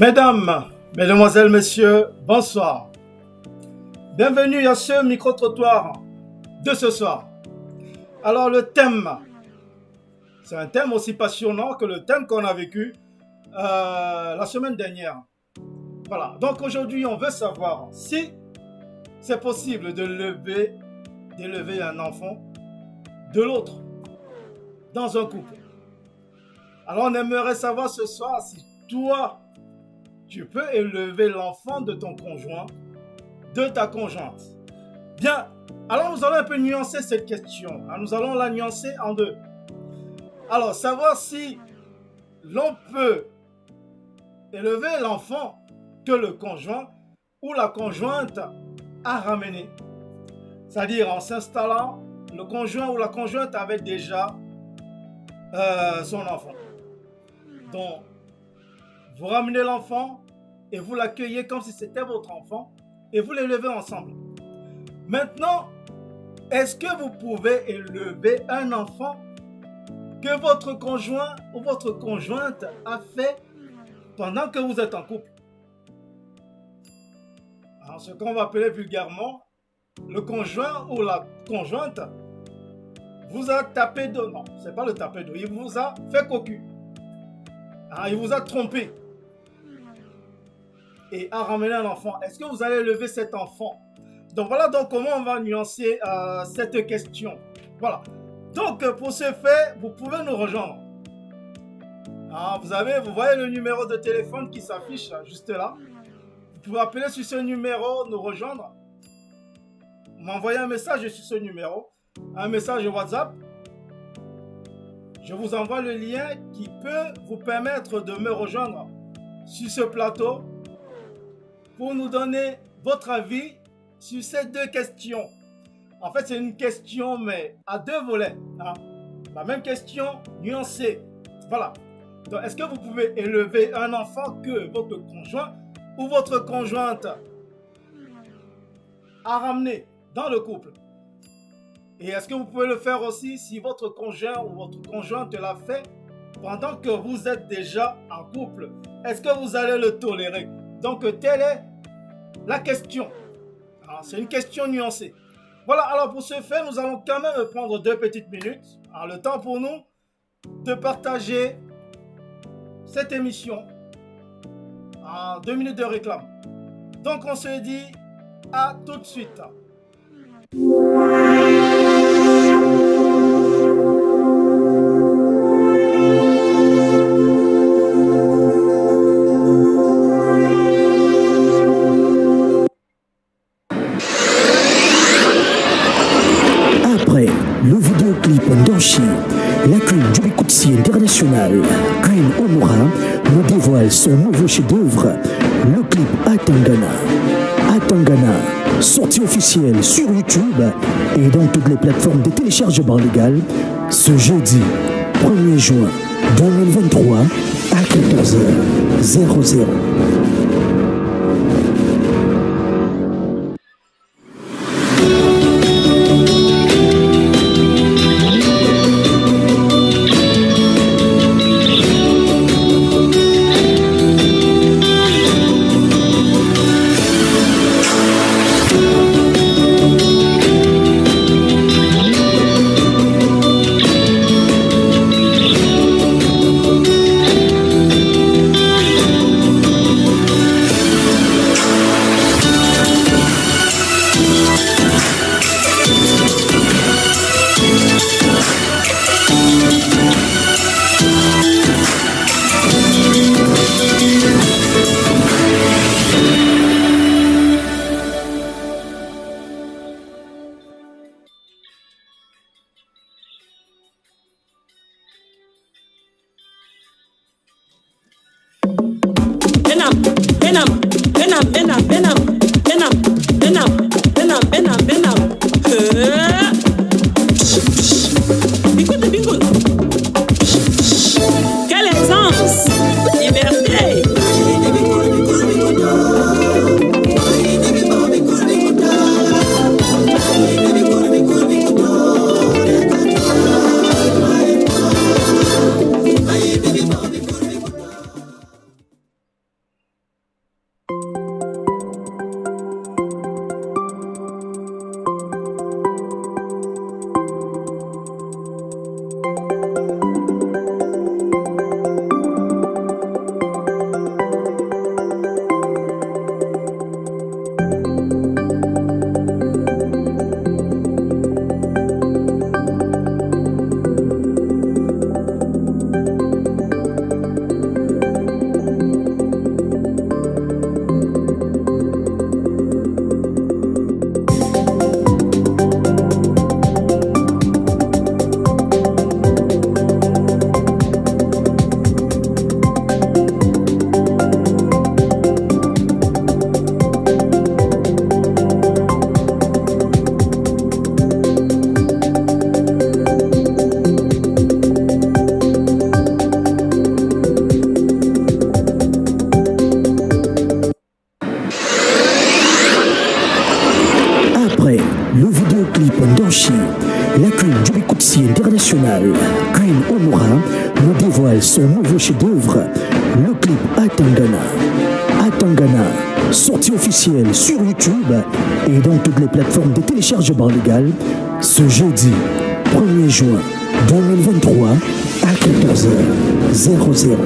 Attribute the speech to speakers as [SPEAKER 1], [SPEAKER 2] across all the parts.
[SPEAKER 1] Mesdames, Mesdemoiselles, Messieurs, bonsoir. Bienvenue à ce micro-trottoir de ce soir. Alors le thème, c'est un thème aussi passionnant que le thème qu'on a vécu la semaine dernière. Voilà, donc aujourd'hui on veut savoir si c'est possible d'élever un enfant de l'autre dans un couple. Alors on aimerait savoir ce soir si toi, tu peux élever l'enfant de ton conjoint, de ta conjointe. Bien, alors nous allons un peu nuancer cette question. Nous allons la nuancer en deux. Alors, savoir si l'on peut élever l'enfant que le conjoint ou la conjointe a ramené. C'est-à-dire en s'installant, le conjoint ou la conjointe avait déjà son enfant. Donc, vous ramenez l'enfant et vous l'accueillez comme si c'était votre enfant et vous l'élevez ensemble. Maintenant, est-ce que vous pouvez élever un enfant que votre conjoint ou votre conjointe a fait pendant que vous êtes en couple? Alors, ce qu'on va appeler vulgairement, le conjoint ou la conjointe vous a tapé d'eau. Non, c'est pas le tapé d'eau, il vous a fait cocu. Il vous a trompé et a ramené un enfant. Est-ce que vous allez élever cet enfant? Donc voilà donc comment on va nuancer cette question. Voilà. Donc pour ce fait, vous pouvez nous rejoindre. Vous voyez le numéro de téléphone qui s'affiche juste là. Vous pouvez appeler sur ce numéro, nous rejoindre. M'envoyer un message sur ce numéro, un message WhatsApp. Je vous envoie le lien qui peut vous permettre de me rejoindre sur ce plateau pour nous donner votre avis sur ces deux questions. En fait, c'est une question, mais à deux volets. La même question nuancée. Voilà. Donc, est-ce que vous pouvez élever un enfant que votre conjoint ou votre conjointe a ramené dans le couple? Et est-ce que vous pouvez le faire aussi si votre conjoint ou votre conjointe l'a fait pendant que vous êtes déjà en couple? Est-ce que vous allez le tolérer? Donc, telle est la question. C'est une question nuancée. Voilà, alors pour ce faire, nous allons quand même prendre 2 petites minutes. Le temps pour nous de partager cette émission en 2 minutes de réclame. Donc, on se dit à tout de suite.
[SPEAKER 2] Le vidéoclip d'Anchi, la queen du Bikoutsi international, Queen Omura, nous dévoile son nouveau chef-d'œuvre, le clip Atangana. Atangana, sortie officielle sur YouTube et dans toutes les plateformes de téléchargement légal, ce jeudi 1er juin 2023 à 14h00. international, Queen Honora nous dévoile son nouveau chef-d'œuvre, le clip Atangana. Atangana, sortie officielle sur YouTube et dans toutes les plateformes de téléchargement légal ce jeudi 1er juin 2023 à 14h00.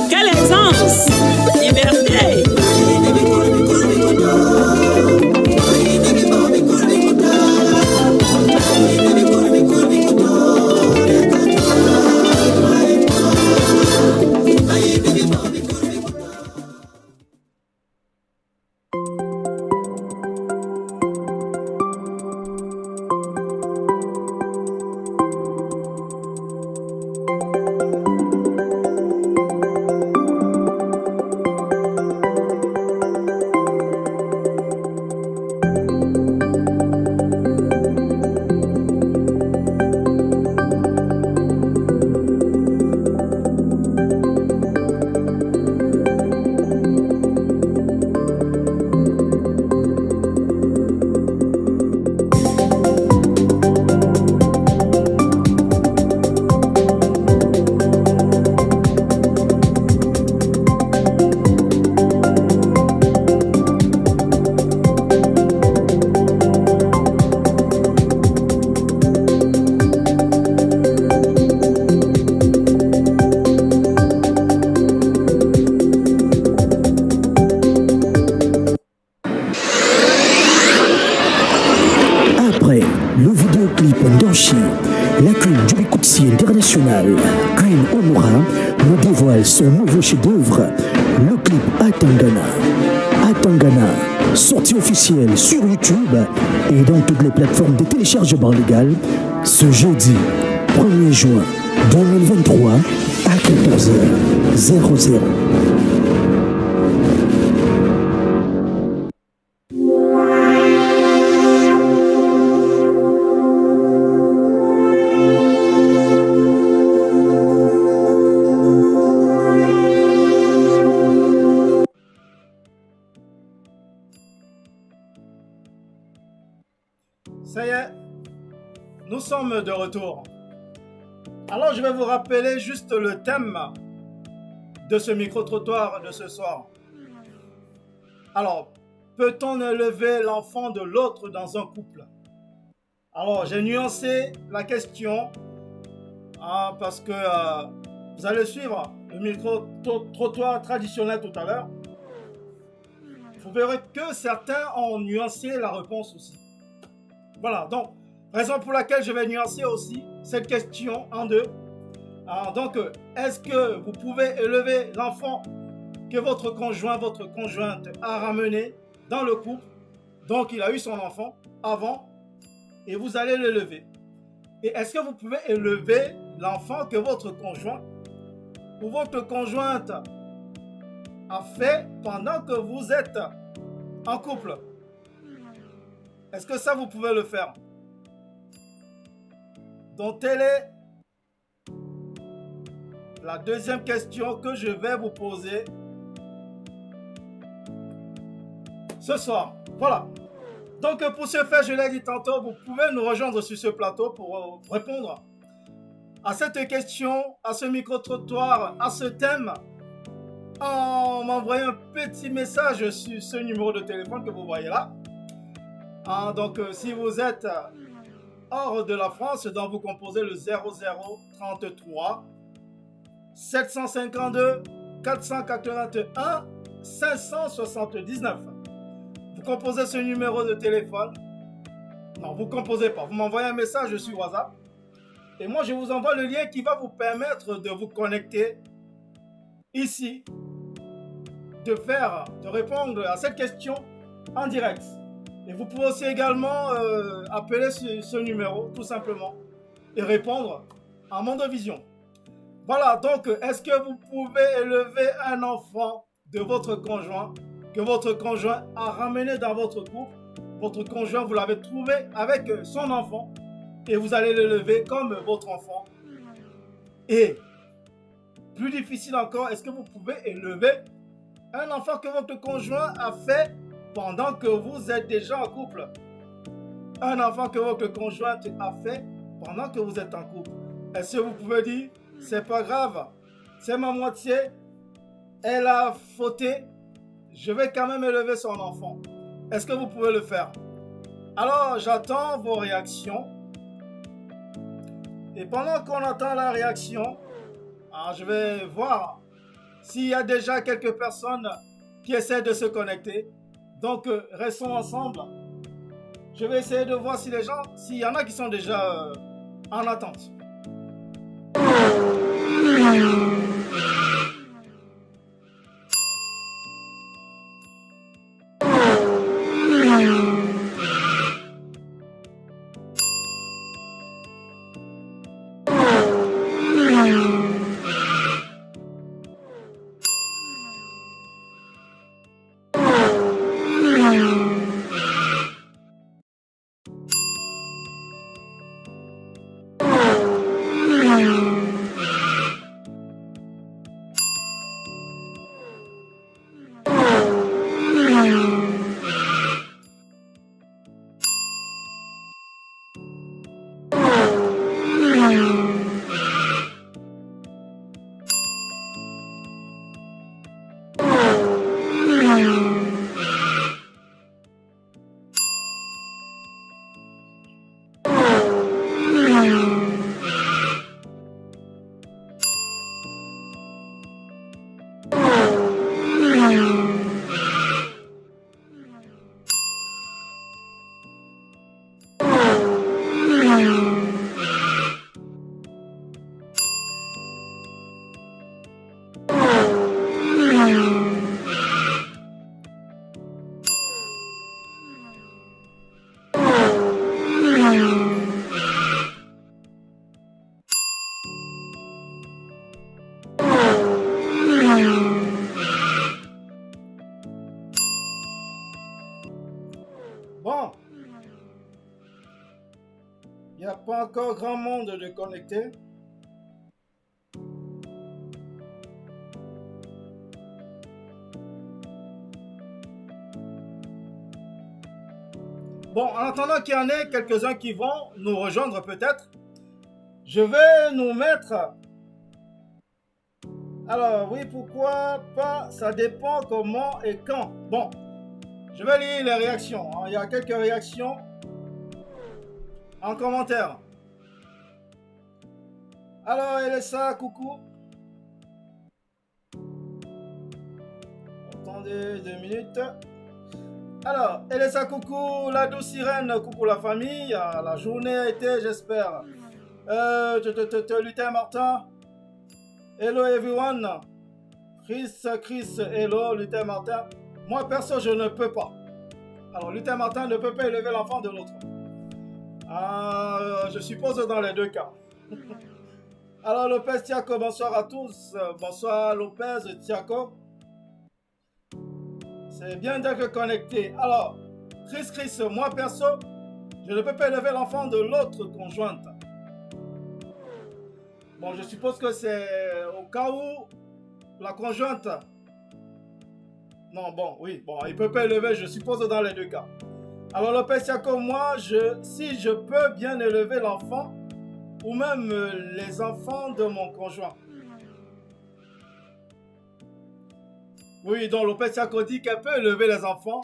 [SPEAKER 3] Quelle aisance! Liberté!
[SPEAKER 2] Après le vidéoclip d'Anchi, la queen du Bikoutsi international, Queen Honora, nous dévoile son nouveau chef-d'œuvre, le clip Atangana. Atangana, sortie officielle sur YouTube et dans toutes les plateformes de téléchargement légal ce jeudi 1er juin 2023 à 14h00.
[SPEAKER 1] Ça y est, nous sommes de retour. Alors je vais vous rappeler juste le thème de ce micro-trottoir de ce soir. Alors, peut-on élever l'enfant de l'autre dans un couple? Alors, j'ai nuancé la question parce que vous allez suivre le micro-trottoir traditionnel tout à l'heure. Vous verrez que certains ont nuancé la réponse aussi. Voilà, donc, raison pour laquelle je vais nuancer aussi cette question en deux. Alors, donc, est-ce que vous pouvez élever l'enfant que votre conjoint, votre conjointe a ramené dans le couple? Donc, il a eu son enfant avant et vous allez l'élever. Et est-ce que vous pouvez élever l'enfant que votre conjoint ou votre conjointe a fait pendant que vous êtes en couple? Est-ce que ça, vous pouvez le faire? Donc, telle est la deuxième question que je vais vous poser ce soir. Voilà. Donc, pour ce faire, je l'ai dit tantôt, vous pouvez nous rejoindre sur ce plateau pour répondre à cette question, à ce micro-trottoir, à ce thème, en m'envoyant un petit message sur ce numéro de téléphone que vous voyez là. Donc, si vous êtes hors de la France, donc vous composez le 0033 752 481 579. Vous composez ce numéro de téléphone. Non, vous ne composez pas. Vous m'envoyez un message sur WhatsApp. Et moi, je vous envoie le lien qui va vous permettre de vous connecter ici, de répondre à cette question en direct. Et vous pouvez aussi également appeler ce numéro, tout simplement, et répondre en Mondovision. Voilà, donc, est-ce que vous pouvez élever un enfant de votre conjoint, que votre conjoint a ramené dans votre couple? Votre conjoint, vous l'avez trouvé avec son enfant, et vous allez l'élever comme votre enfant. Et, plus difficile encore, est-ce que vous pouvez élever un enfant que votre conjoint a fait pendant que vous êtes déjà en couple? Un enfant que votre conjointe a fait pendant que vous êtes en couple. Est-ce que vous pouvez dire, c'est pas grave, c'est ma moitié, elle a fauté, je vais quand même élever son enfant? Est-ce que vous pouvez le faire? Alors, j'attends vos réactions. Et pendant qu'on attend la réaction, je vais voir s'il y a déjà quelques personnes qui essaient de se connecter. Donc, restons ensemble. Je vais essayer de voir s'il y en a qui sont déjà en attente. Bon, il n'y a pas encore grand monde de connecté. Bon, en attendant qu'il y en ait quelques-uns qui vont nous rejoindre peut-être, je vais nous mettre... Alors, oui, pourquoi pas? Ça dépend comment et quand. Bon, je vais lire les réactions. Il y a quelques réactions en commentaire. Alors, Elessa, coucou. Attendez 2 minutes. Alors, Elessa, coucou. La douce sirène, coucou la famille. La journée a été, j'espère. Lutin Martin. Hello everyone. Chris, hello, Lutin Martin. Moi, perso, je ne peux pas. Alors, Lutin Martin ne peut pas élever l'enfant de l'autre. Je suppose dans les deux cas. Alors, Lopez Tiaco, bonsoir à tous. Bonsoir, Lopez Tiaco. C'est bien d'être connecté. Alors, Chris, moi, perso, je ne peux pas élever l'enfant de l'autre conjointe. Bon, je suppose que c'est au cas où la conjointe... Non, bon, oui, bon, il peut pas élever, je suppose, dans les deux cas. Alors, Lopez Tiaco, moi, si je peux bien élever l'enfant ou même les enfants de mon conjoint. Oui, donc Lopez Tiako dit qu'elle peut élever les enfants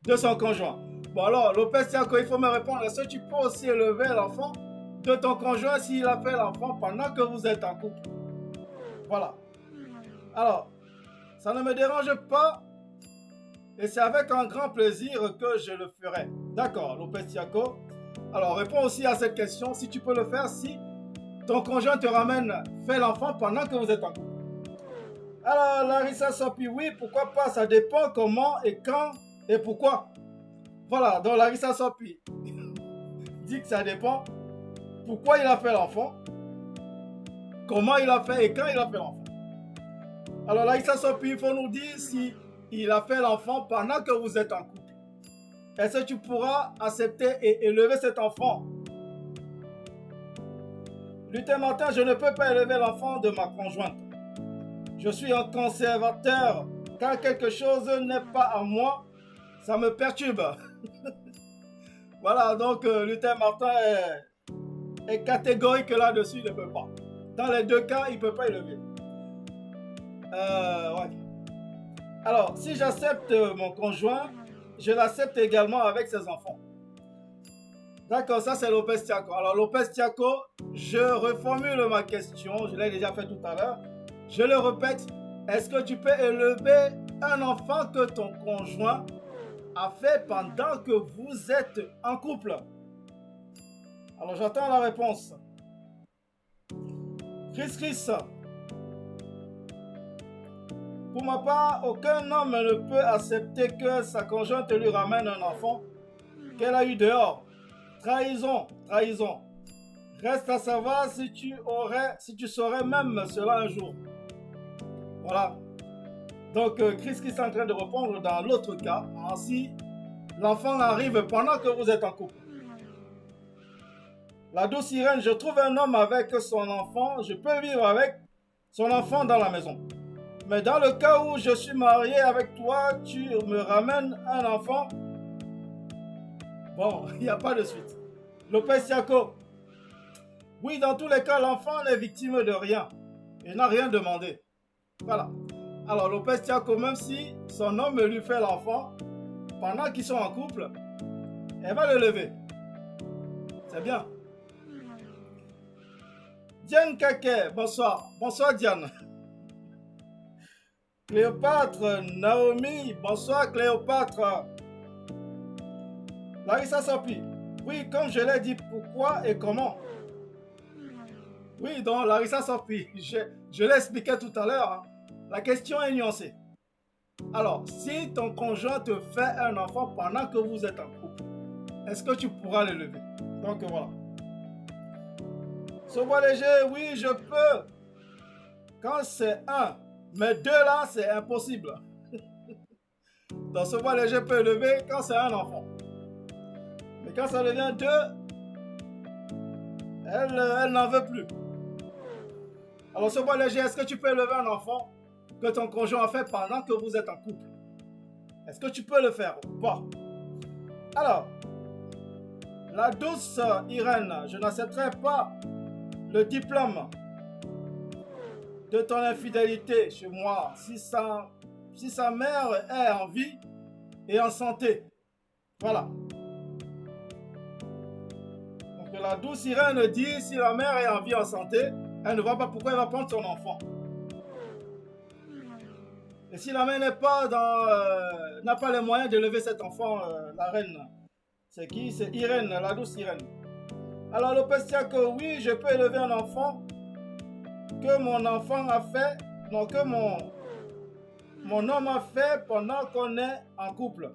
[SPEAKER 1] de son conjoint. Bon alors, Lopez Tiako, il faut me répondre, est-ce que tu peux aussi élever l'enfant de ton conjoint s'il a fait l'enfant pendant que vous êtes en couple? Voilà. Alors, ça ne me dérange pas et c'est avec un grand plaisir que je le ferai. D'accord, Lopez Tiako. Alors, réponds aussi à cette question, si tu peux le faire, si ton conjoint te ramène, fait l'enfant pendant que vous êtes en couple. Alors, Larissa Sopi, oui, pourquoi pas, ça dépend comment et quand et pourquoi. Voilà, donc Larissa Sopi dit que ça dépend pourquoi il a fait l'enfant, comment il a fait et quand il a fait l'enfant. Alors, Larissa Sopi, il faut nous dire si il a fait l'enfant pendant que vous êtes en couple. Est-ce que tu pourras accepter et élever cet enfant? Lutin Martin, je ne peux pas élever l'enfant de ma conjointe. Je suis un conservateur. Quand quelque chose n'est pas à moi, ça me perturbe. Voilà, donc Lutin Martin est catégorique là-dessus, il ne peut pas. Dans les deux cas, il ne peut pas élever. Ouais. Alors, si j'accepte mon conjoint, je l'accepte également avec ses enfants. D'accord, ça c'est Lopez Tiako. Alors Lopez Tiako, je reformule ma question, je l'ai déjà fait tout à l'heure. Je le répète, est-ce que tu peux élever un enfant que ton conjoint a fait pendant que vous êtes en couple? Alors j'attends la réponse. Chris. Pour ma part, aucun homme ne peut accepter que sa conjointe lui ramène un enfant qu'elle a eu dehors. Trahison. Reste à savoir si tu saurais même cela un jour. Voilà. Donc, Chris est en train de répondre dans l'autre cas. Ainsi, l'enfant arrive pendant que vous êtes en couple. La douce Irène, je trouve un homme avec son enfant. Je peux vivre avec son enfant dans la maison. Mais dans le cas où je suis marié avec toi, tu me ramènes un enfant. Bon, il n'y a pas de suite. Lopez Tiako. Oui, dans tous les cas, l'enfant n'est victime de rien. Il n'a rien demandé. Voilà. Alors, Lopez Tiako, même si son homme lui fait l'enfant, pendant qu'ils sont en couple, elle va le lever. C'est bien. Diane Kake, bonsoir. Bonsoir, Diane. Cléopâtre, Naomi, bonsoir Cléopâtre. Larissa Sopi, oui, comme je l'ai dit, pourquoi et comment? Oui, donc Larissa Sopi, je l'ai expliqué tout à l'heure, hein. La question est nuancée. Alors, si ton conjoint te fait un enfant pendant que vous êtes en couple, est-ce que tu pourras l'élever? Donc voilà. Sobo léger, oui, je peux. Quand c'est un. Mais deux là, c'est impossible. Donc ce bois léger peut élever quand c'est un enfant. Mais quand ça devient deux, elle n'en veut plus. Alors ce bois léger, est-ce que tu peux élever un enfant que ton conjoint a fait pendant que vous êtes en couple? Est-ce que tu peux le faire ou pas? Alors, la douce Irène, je n'accepterai pas le diplôme de ton infidélité chez moi si sa mère est en vie et en santé. Voilà. Donc la douce Irène dit si la mère est en vie et en santé, elle ne voit pas pourquoi elle va prendre son enfant. Et si la mère n'a pas les moyens d'élever cet enfant, la reine, c'est qui? C'est Irène, la douce Irène. Alors Lopez Tiako, oui, je peux élever un enfant que mon enfant a fait, non, que mon homme a fait pendant qu'on est en couple.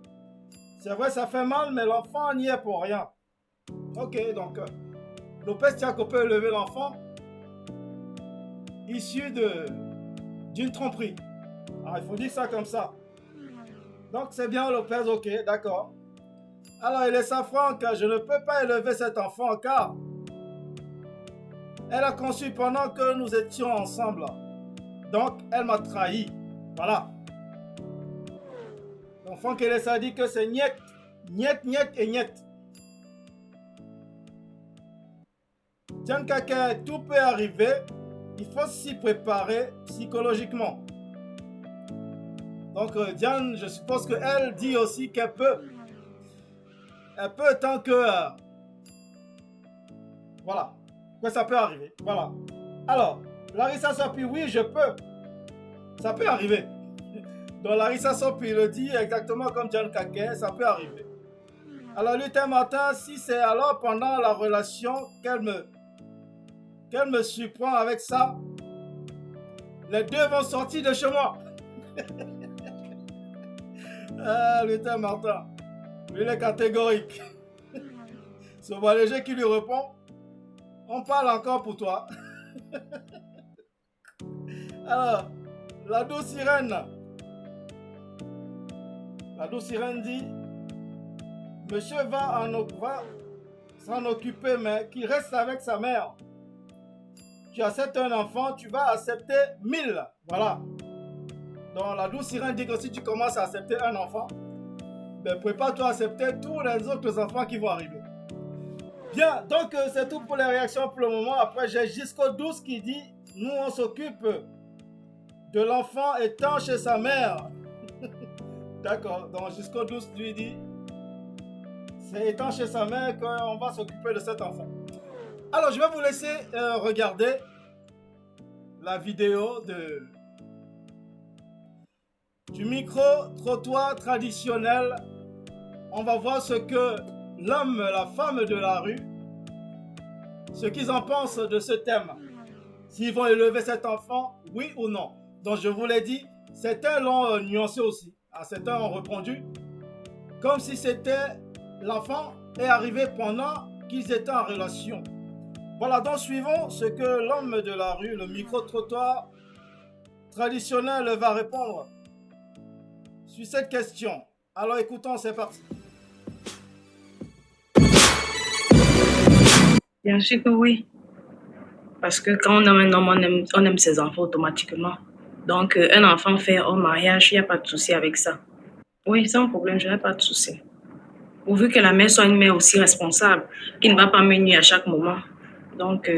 [SPEAKER 1] C'est vrai, ça fait mal, mais l'enfant n'y est pour rien. Ok, donc Lopez Tiako peut élever l'enfant issu d'une tromperie. Alors, il faut dire ça comme ça. Donc c'est bien Lopez, ok, d'accord. Alors il est ça franc, je ne peux pas élever cet enfant car elle a conçu pendant que nous étions ensemble. Donc, elle m'a trahi. Voilà. L'enfant qu'elle a dit que c'est niet et niet. Diane Kake, tout peut arriver. Il faut s'y préparer psychologiquement. Donc Diane, je suppose qu'elle dit aussi qu'elle peut. Elle peut tant que... voilà. Que ça peut arriver. Voilà. Alors, Larissa Sopi, oui, je peux. Ça peut arriver. Donc Larissa Sopi le dit exactement comme Diane Kake, ça peut arriver. Alors Lutin Martin, si c'est alors pendant la relation qu'elle me surprend avec ça, les deux vont sortir de chez moi. Ah, Lutin Martin, lui il est catégorique. C'est Léger qui lui répond, on parle encore pour toi. Alors, la douce sirène dit, monsieur va s'en occuper, mais qu'il reste avec sa mère. Tu acceptes un enfant, tu vas accepter 1000. Voilà. Donc la douce sirène dit que si tu commences à accepter un enfant, ben prépare-toi à accepter tous les autres enfants qui vont arriver. Bien, donc c'est tout pour les réactions pour le moment. Après, j'ai Gisco 12 qui dit, nous on s'occupe de l'enfant étant chez sa mère. D'accord, donc Gisco 12 lui dit, c'est étant chez sa mère qu'on va s'occuper de cet enfant. Alors, je vais vous laisser regarder la vidéo du micro-trottoir traditionnel. On va voir ce que l'homme, la femme de la rue, ce qu'ils en pensent de ce thème. S'ils vont élever cet enfant, oui ou non. Donc, je vous l'ai dit, certains l'ont nuancé aussi. Certains ont répondu comme si c'était l'enfant est arrivé pendant qu'ils étaient en relation. Voilà, donc suivons ce que l'homme de la rue, le micro-trottoir traditionnel, va répondre sur cette question. Alors écoutons, c'est parti.
[SPEAKER 4] Bien sûr que oui. Parce que quand on aime un homme, on aime ses enfants automatiquement. Donc, un enfant fait au mariage, il n'y a pas de souci avec ça. Oui, sans problème, je n'ai pas de souci. Pourvu que la mère soit une mère aussi responsable, qui ne va pas me nuire à chaque moment. Donc,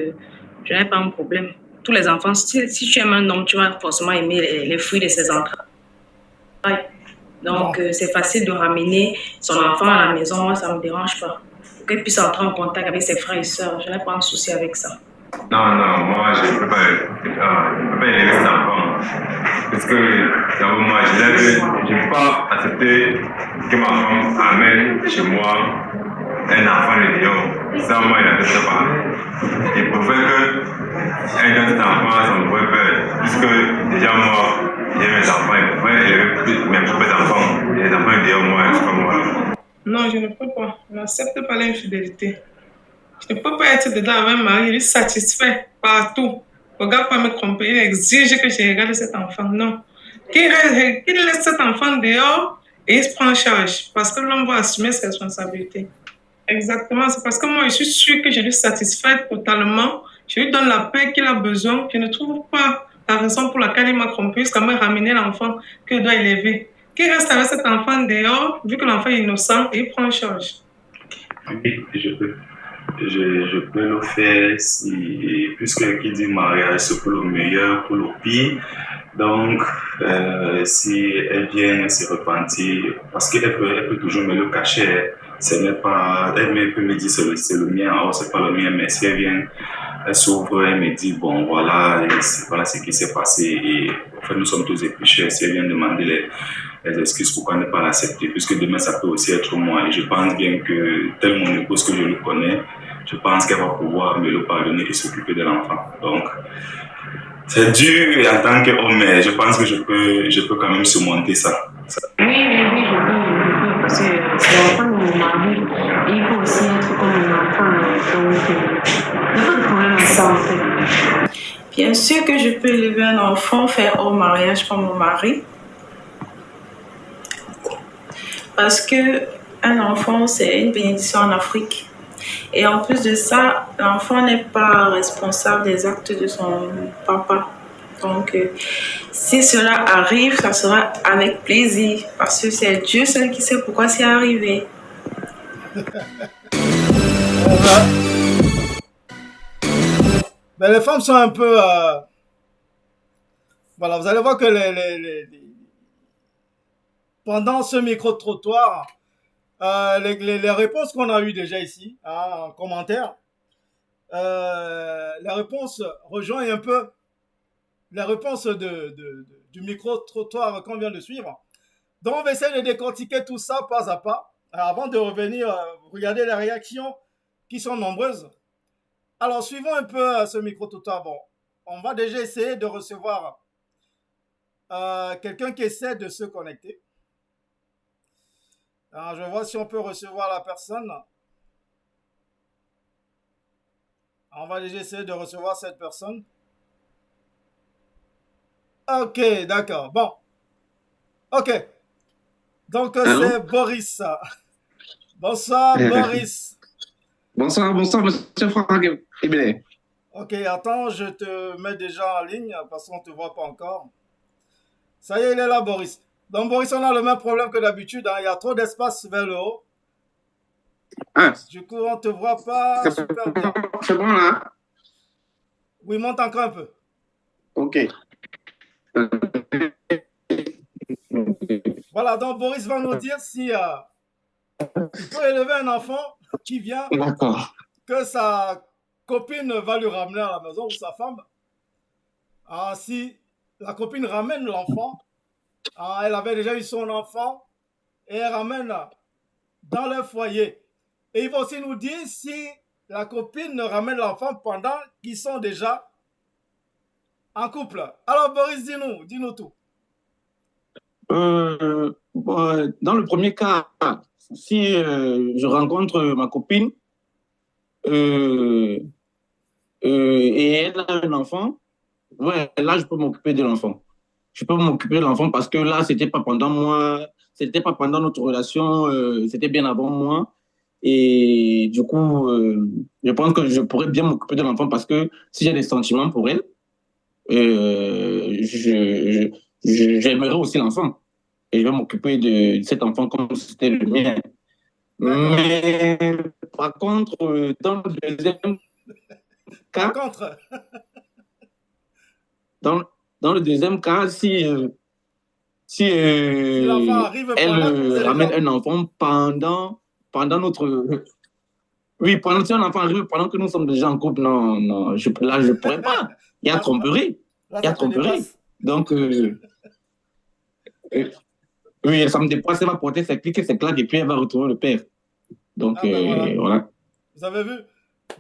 [SPEAKER 4] je n'ai pas un problème. Tous les enfants, si tu aimes un homme, tu vas forcément aimer les fruits de ses entrailles. Donc, c'est facile de ramener son enfant à la maison. Moi, ça ne me dérange pas. Pour qu'elle puisse entrer en contact avec ses frères et sœurs. Je n'ai pas un souci avec ça.
[SPEAKER 5] Non, moi, je ne peux pas élever cet enfant. Parce que, moi, je ne peux pas accepter que ma femme amène chez moi un enfant de Lyon. Ça, moi, il n'accepte pas. Il pouvait qu'un de cet enfant, ça me ferait peur. Puisque, déjà, moi, j'ai mes enfants, il pourrait élever mes propres enfants. Les enfants de Lyon, moi, c'est pas moi.
[SPEAKER 6] Non, je ne peux pas. Je n'accepte pas l'infidélité. Je ne peux pas être dedans avec un mari, il est satisfait partout. Regarde pas me tromper, il exige que je regarde cet enfant. Non. Qu'il laisse cet enfant dehors et il se prend en charge. Parce que l'homme va assumer ses responsabilités. Exactement, c'est parce que moi je suis sûre que je lui satisfais totalement. Je lui donne la paix qu'il a besoin. Je ne trouve pas la raison pour laquelle il m'a trompé jusqu'à me ramener l'enfant qu'il doit élever. Qu'il reste avec cet enfant dehors, vu que l'enfant est innocent, et il prend en charge.
[SPEAKER 7] Oui, je peux. Je peux le faire puisque qui dit mariage, c'est pour le meilleur, pour le pire. Donc, si elle vient se repentir, parce qu'elle peut toujours me le cacher, ce n'est pas, elle peut me dire c'est le mien, alors c'est pas le mien, mais si elle vient, elle s'ouvre, elle me dit bon voilà ce qui s'est passé et en fait nous sommes tous épluchés. Si elle vient demander les excuses, pourquoi ne pas l'accepter, puisque demain ça peut aussi être moi et je pense bien que tel mon épouse que je le connais, je pense qu'elle va pouvoir me le pardonner et s'occuper de l'enfant. Donc c'est dur en tant qu'homme, mais je pense que je peux quand même surmonter ça.
[SPEAKER 4] Oui, je peux. Parce que c'est l'enfant de mon mari. Et il faut aussi être comme mon enfant. Donc, il n'y a pas de problème à ça, en fait. Bien sûr que je peux élever un enfant, faire au mariage pour mon mari. Parce que un enfant, c'est une bénédiction en Afrique. Et en plus de ça, l'enfant n'est pas responsable des actes de son papa. Donc, si cela arrive, ça sera avec plaisir. Parce que c'est Dieu seul qui sait pourquoi c'est arrivé.
[SPEAKER 1] Mais les femmes sont un peu... voilà, vous allez voir que pendant ce micro-trottoir, les réponses qu'on a eues déjà ici, hein, en commentaire, les réponses rejoignent un peu les réponses du micro-trottoir qu'on vient de suivre. Donc, on va essayer de décortiquer tout ça pas à pas. Alors, avant de revenir, regarder les réactions qui sont nombreuses. Alors, suivons un peu ce micro-trottoir. Bon, on va déjà essayer de recevoir quelqu'un qui essaie de se connecter. Alors, je vois si on peut recevoir la personne. On va déjà essayer de recevoir cette personne. Ok, d'accord. Bon. Ok. Donc, c'est Boris. Bonsoir, Boris.
[SPEAKER 8] Bonsoir, monsieur Franck Ebele.
[SPEAKER 1] Ok, attends, je te mets déjà en ligne parce qu'on ne te voit pas encore. Ça y est, il est là, Boris. Donc, Boris, on a le même problème que d'habitude. Hein. Il y a trop d'espace vers le haut.
[SPEAKER 8] Ah.
[SPEAKER 1] Du coup, on ne te voit pas super bien.
[SPEAKER 8] C'est bon, là?
[SPEAKER 1] Oui, monte encore un peu.
[SPEAKER 8] Ok.
[SPEAKER 1] Voilà, donc Boris va nous dire si il peut élever un enfant qui vient, que sa copine va lui ramener à la maison ou sa femme. Si la copine ramène l'enfant, elle avait déjà eu son enfant et elle ramène dans leur foyer. Et il va aussi nous dire si la copine ramène l'enfant pendant qu'ils sont déjà en couple. Alors Boris, dis-nous tout.
[SPEAKER 8] Dans le premier cas, si je rencontre ma copine et elle a un enfant, ouais, là, je peux m'occuper de l'enfant. Je peux m'occuper de l'enfant parce que là, c'était pas pendant moi, c'était pas pendant notre relation, c'était bien avant moi. Et du coup, je pense que je pourrais bien m'occuper de l'enfant parce que si j'ai des sentiments pour elle, j'aimerais aussi l'enfant. Et je vais m'occuper de cet enfant comme si c'était le mien. Mais par contre, dans le deuxième cas, dans le deuxième cas, si elle ramène un enfant pendant notre... Oui, si un enfant arrive pendant que nous sommes déjà en couple, non, là, je ne pourrais pas. Il y a tromperie. Il y a tromperie. Donc, oui, ça me dépasse, elle va porter ses clics et ses claques et puis elle va retrouver le père. Donc, voilà.
[SPEAKER 1] Vous avez vu?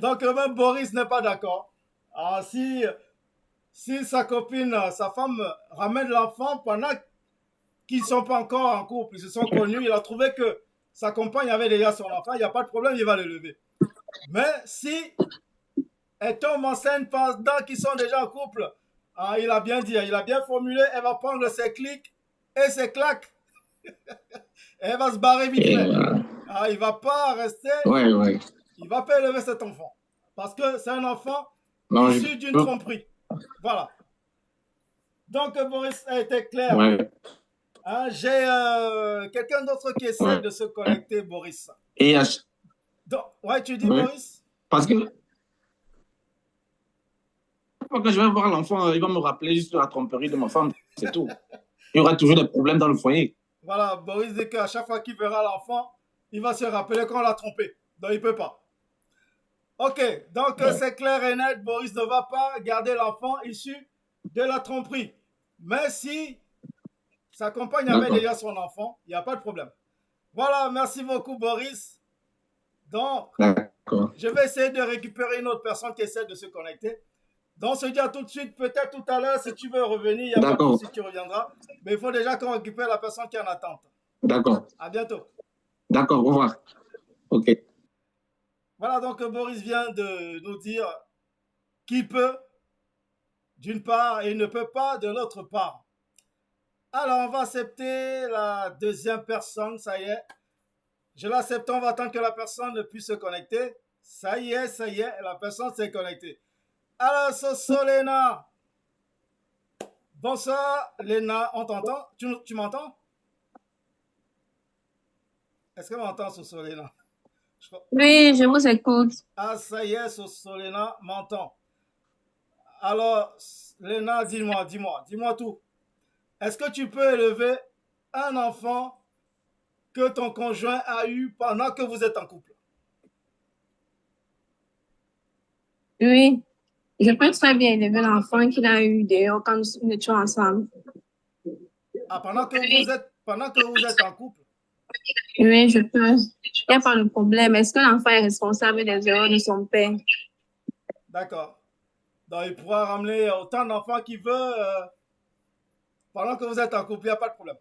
[SPEAKER 1] Donc, même Boris n'est pas d'accord. Si sa copine, sa femme ramène l'enfant pendant qu'ils ne sont pas encore en couple, ils se sont connus, il a trouvé que sa compagne avait déjà son enfant, il n'y a pas de problème, il va le lever. Mais si elle tombe enceinte pendant qu'ils sont déjà en couple, il a bien dit, il a bien formulé, elle va prendre ses clics et ses claques. Elle va se barrer vite fait. Il ne va pas rester. Il ne va pas élever cet enfant. Parce que c'est un enfant issu d'une tromperie. Voilà. Donc, Boris a été clair. J'ai quelqu'un d'autre qui essaie de se connecter, Boris. Donc, tu dis Boris?
[SPEAKER 8] Parce que quand je vais voir l'enfant, il va me rappeler juste la tromperie de ma femme, c'est tout. Il y aura toujours des problèmes dans le foyer.
[SPEAKER 1] Voilà, Boris dit qu'à chaque fois qu'il verra l'enfant, il va se rappeler qu'on l'a trompé. Donc, il ne peut pas. Ok, donc c'est clair et net, Boris ne va pas garder l'enfant issu de la tromperie. Mais si sa compagne avait déjà son enfant, il n'y a pas de problème. Voilà, merci beaucoup Boris. Donc, je vais essayer de récupérer une autre personne qui essaie de se connecter. Donc, on se dit à tout de suite, peut-être tout à l'heure, si tu veux revenir, il n'y a pas de souci, tu reviendras. Mais il faut déjà qu'on récupère la personne qui est en attente.
[SPEAKER 8] D'accord.
[SPEAKER 1] À bientôt.
[SPEAKER 8] D'accord, au revoir. Ok.
[SPEAKER 1] Voilà, donc Boris vient de nous dire qu'il peut d'une part et il ne peut pas de l'autre part. Alors, on va accepter la deuxième personne, ça y est. Je l'accepte, on va attendre que la personne puisse se connecter. Ça y est, la personne s'est connectée. Alors, Soso Léna. Bonsoir, Léna, on t'entend? Tu m'entends? Est-ce que m'entend, Soso Léna?
[SPEAKER 9] Oui, je vous écoute.
[SPEAKER 1] Ça y est, Soso Léna m'entend. Alors, Léna, dis-moi tout. Est-ce que tu peux élever un enfant que ton conjoint a eu pendant que vous êtes en couple?
[SPEAKER 4] Oui, je peux très bien élever l'enfant qu'il a eu dehors quand nous étions ensemble.
[SPEAKER 1] Ah, pendant que vous êtes en couple?
[SPEAKER 4] Oui, je peux. Il n'y a pas de problème. Est-ce que l'enfant est responsable des erreurs de son père?
[SPEAKER 1] D'accord. Donc, il pourra ramener autant d'enfants qu'il veut pendant que vous êtes en couple, il n'y a pas de problème.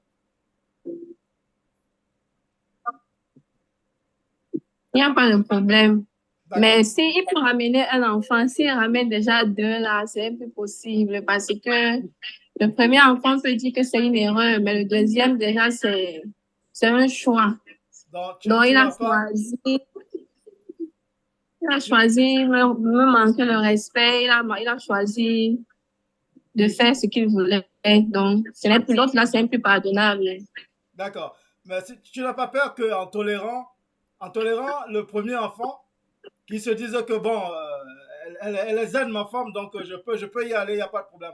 [SPEAKER 4] Il n'y a pas de problème.
[SPEAKER 1] D'accord.
[SPEAKER 4] Mais s'il peut ramener un enfant, s'il ramène déjà deux là, c'est un peu possible parce que le premier enfant peut dire que c'est une erreur, mais le deuxième déjà c'est un choix.
[SPEAKER 1] Donc,
[SPEAKER 4] Donc il a choisi me manquer le respect, il a choisi de faire ce qu'il voulait. Donc ce n'est plus l'autre là, c'est un peu pardonnable.
[SPEAKER 1] D'accord. Mais tu n'as pas peur qu'en tolérant le premier enfant, qu'ils se disent que bon, elle est zen ma femme, donc je peux y aller, il n'y a pas de problème.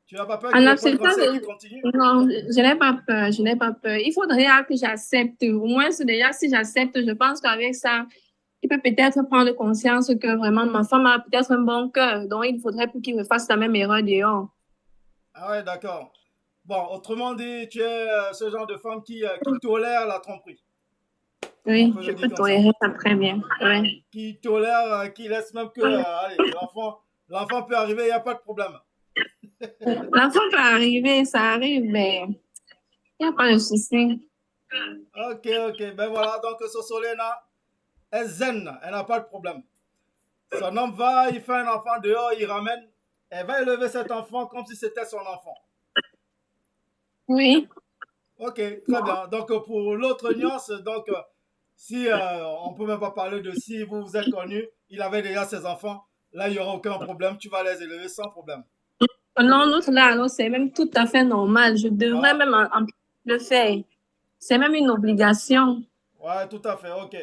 [SPEAKER 1] Tu n'as pas peur qu'il y ait pas de grossesse qui continue?
[SPEAKER 4] Non, je n'ai pas peur, je n'ai pas peur. Il faudrait que j'accepte. Au moins, déjà, si j'accepte, je pense qu'avec ça, il peut peut-être prendre conscience que vraiment ma femme a peut-être un bon cœur. Donc, il faudrait plus qu'il me fasse la même erreur dehors.
[SPEAKER 1] Ah ouais, d'accord. Bon, autrement dit, tu es ce genre de femme qui tolère la tromperie.
[SPEAKER 4] Oui, je peux tolérer ça très bien. Ouais.
[SPEAKER 1] Qui tolère, qui laisse même que allez, l'enfant peut arriver, il n'y a pas de problème.
[SPEAKER 4] L'enfant peut arriver, ça arrive, mais il n'y a pas de souci.
[SPEAKER 1] Ok. Ben voilà, donc Sosolena est zen, elle n'a pas de problème. Son homme va, il fait un enfant dehors, il ramène, elle va élever cet enfant comme si c'était son enfant.
[SPEAKER 4] Oui.
[SPEAKER 1] Ok, très bien. Donc pour l'autre nuance, donc si on ne peut même pas parler de si vous vous êtes connus, il avait déjà ses enfants, là il n'y aura aucun problème, tu vas les élever sans problème.
[SPEAKER 4] Non, l'autre là, alors c'est même tout à fait normal. Je devrais même le faire. C'est même une obligation.
[SPEAKER 1] Ouais, tout à fait, ok.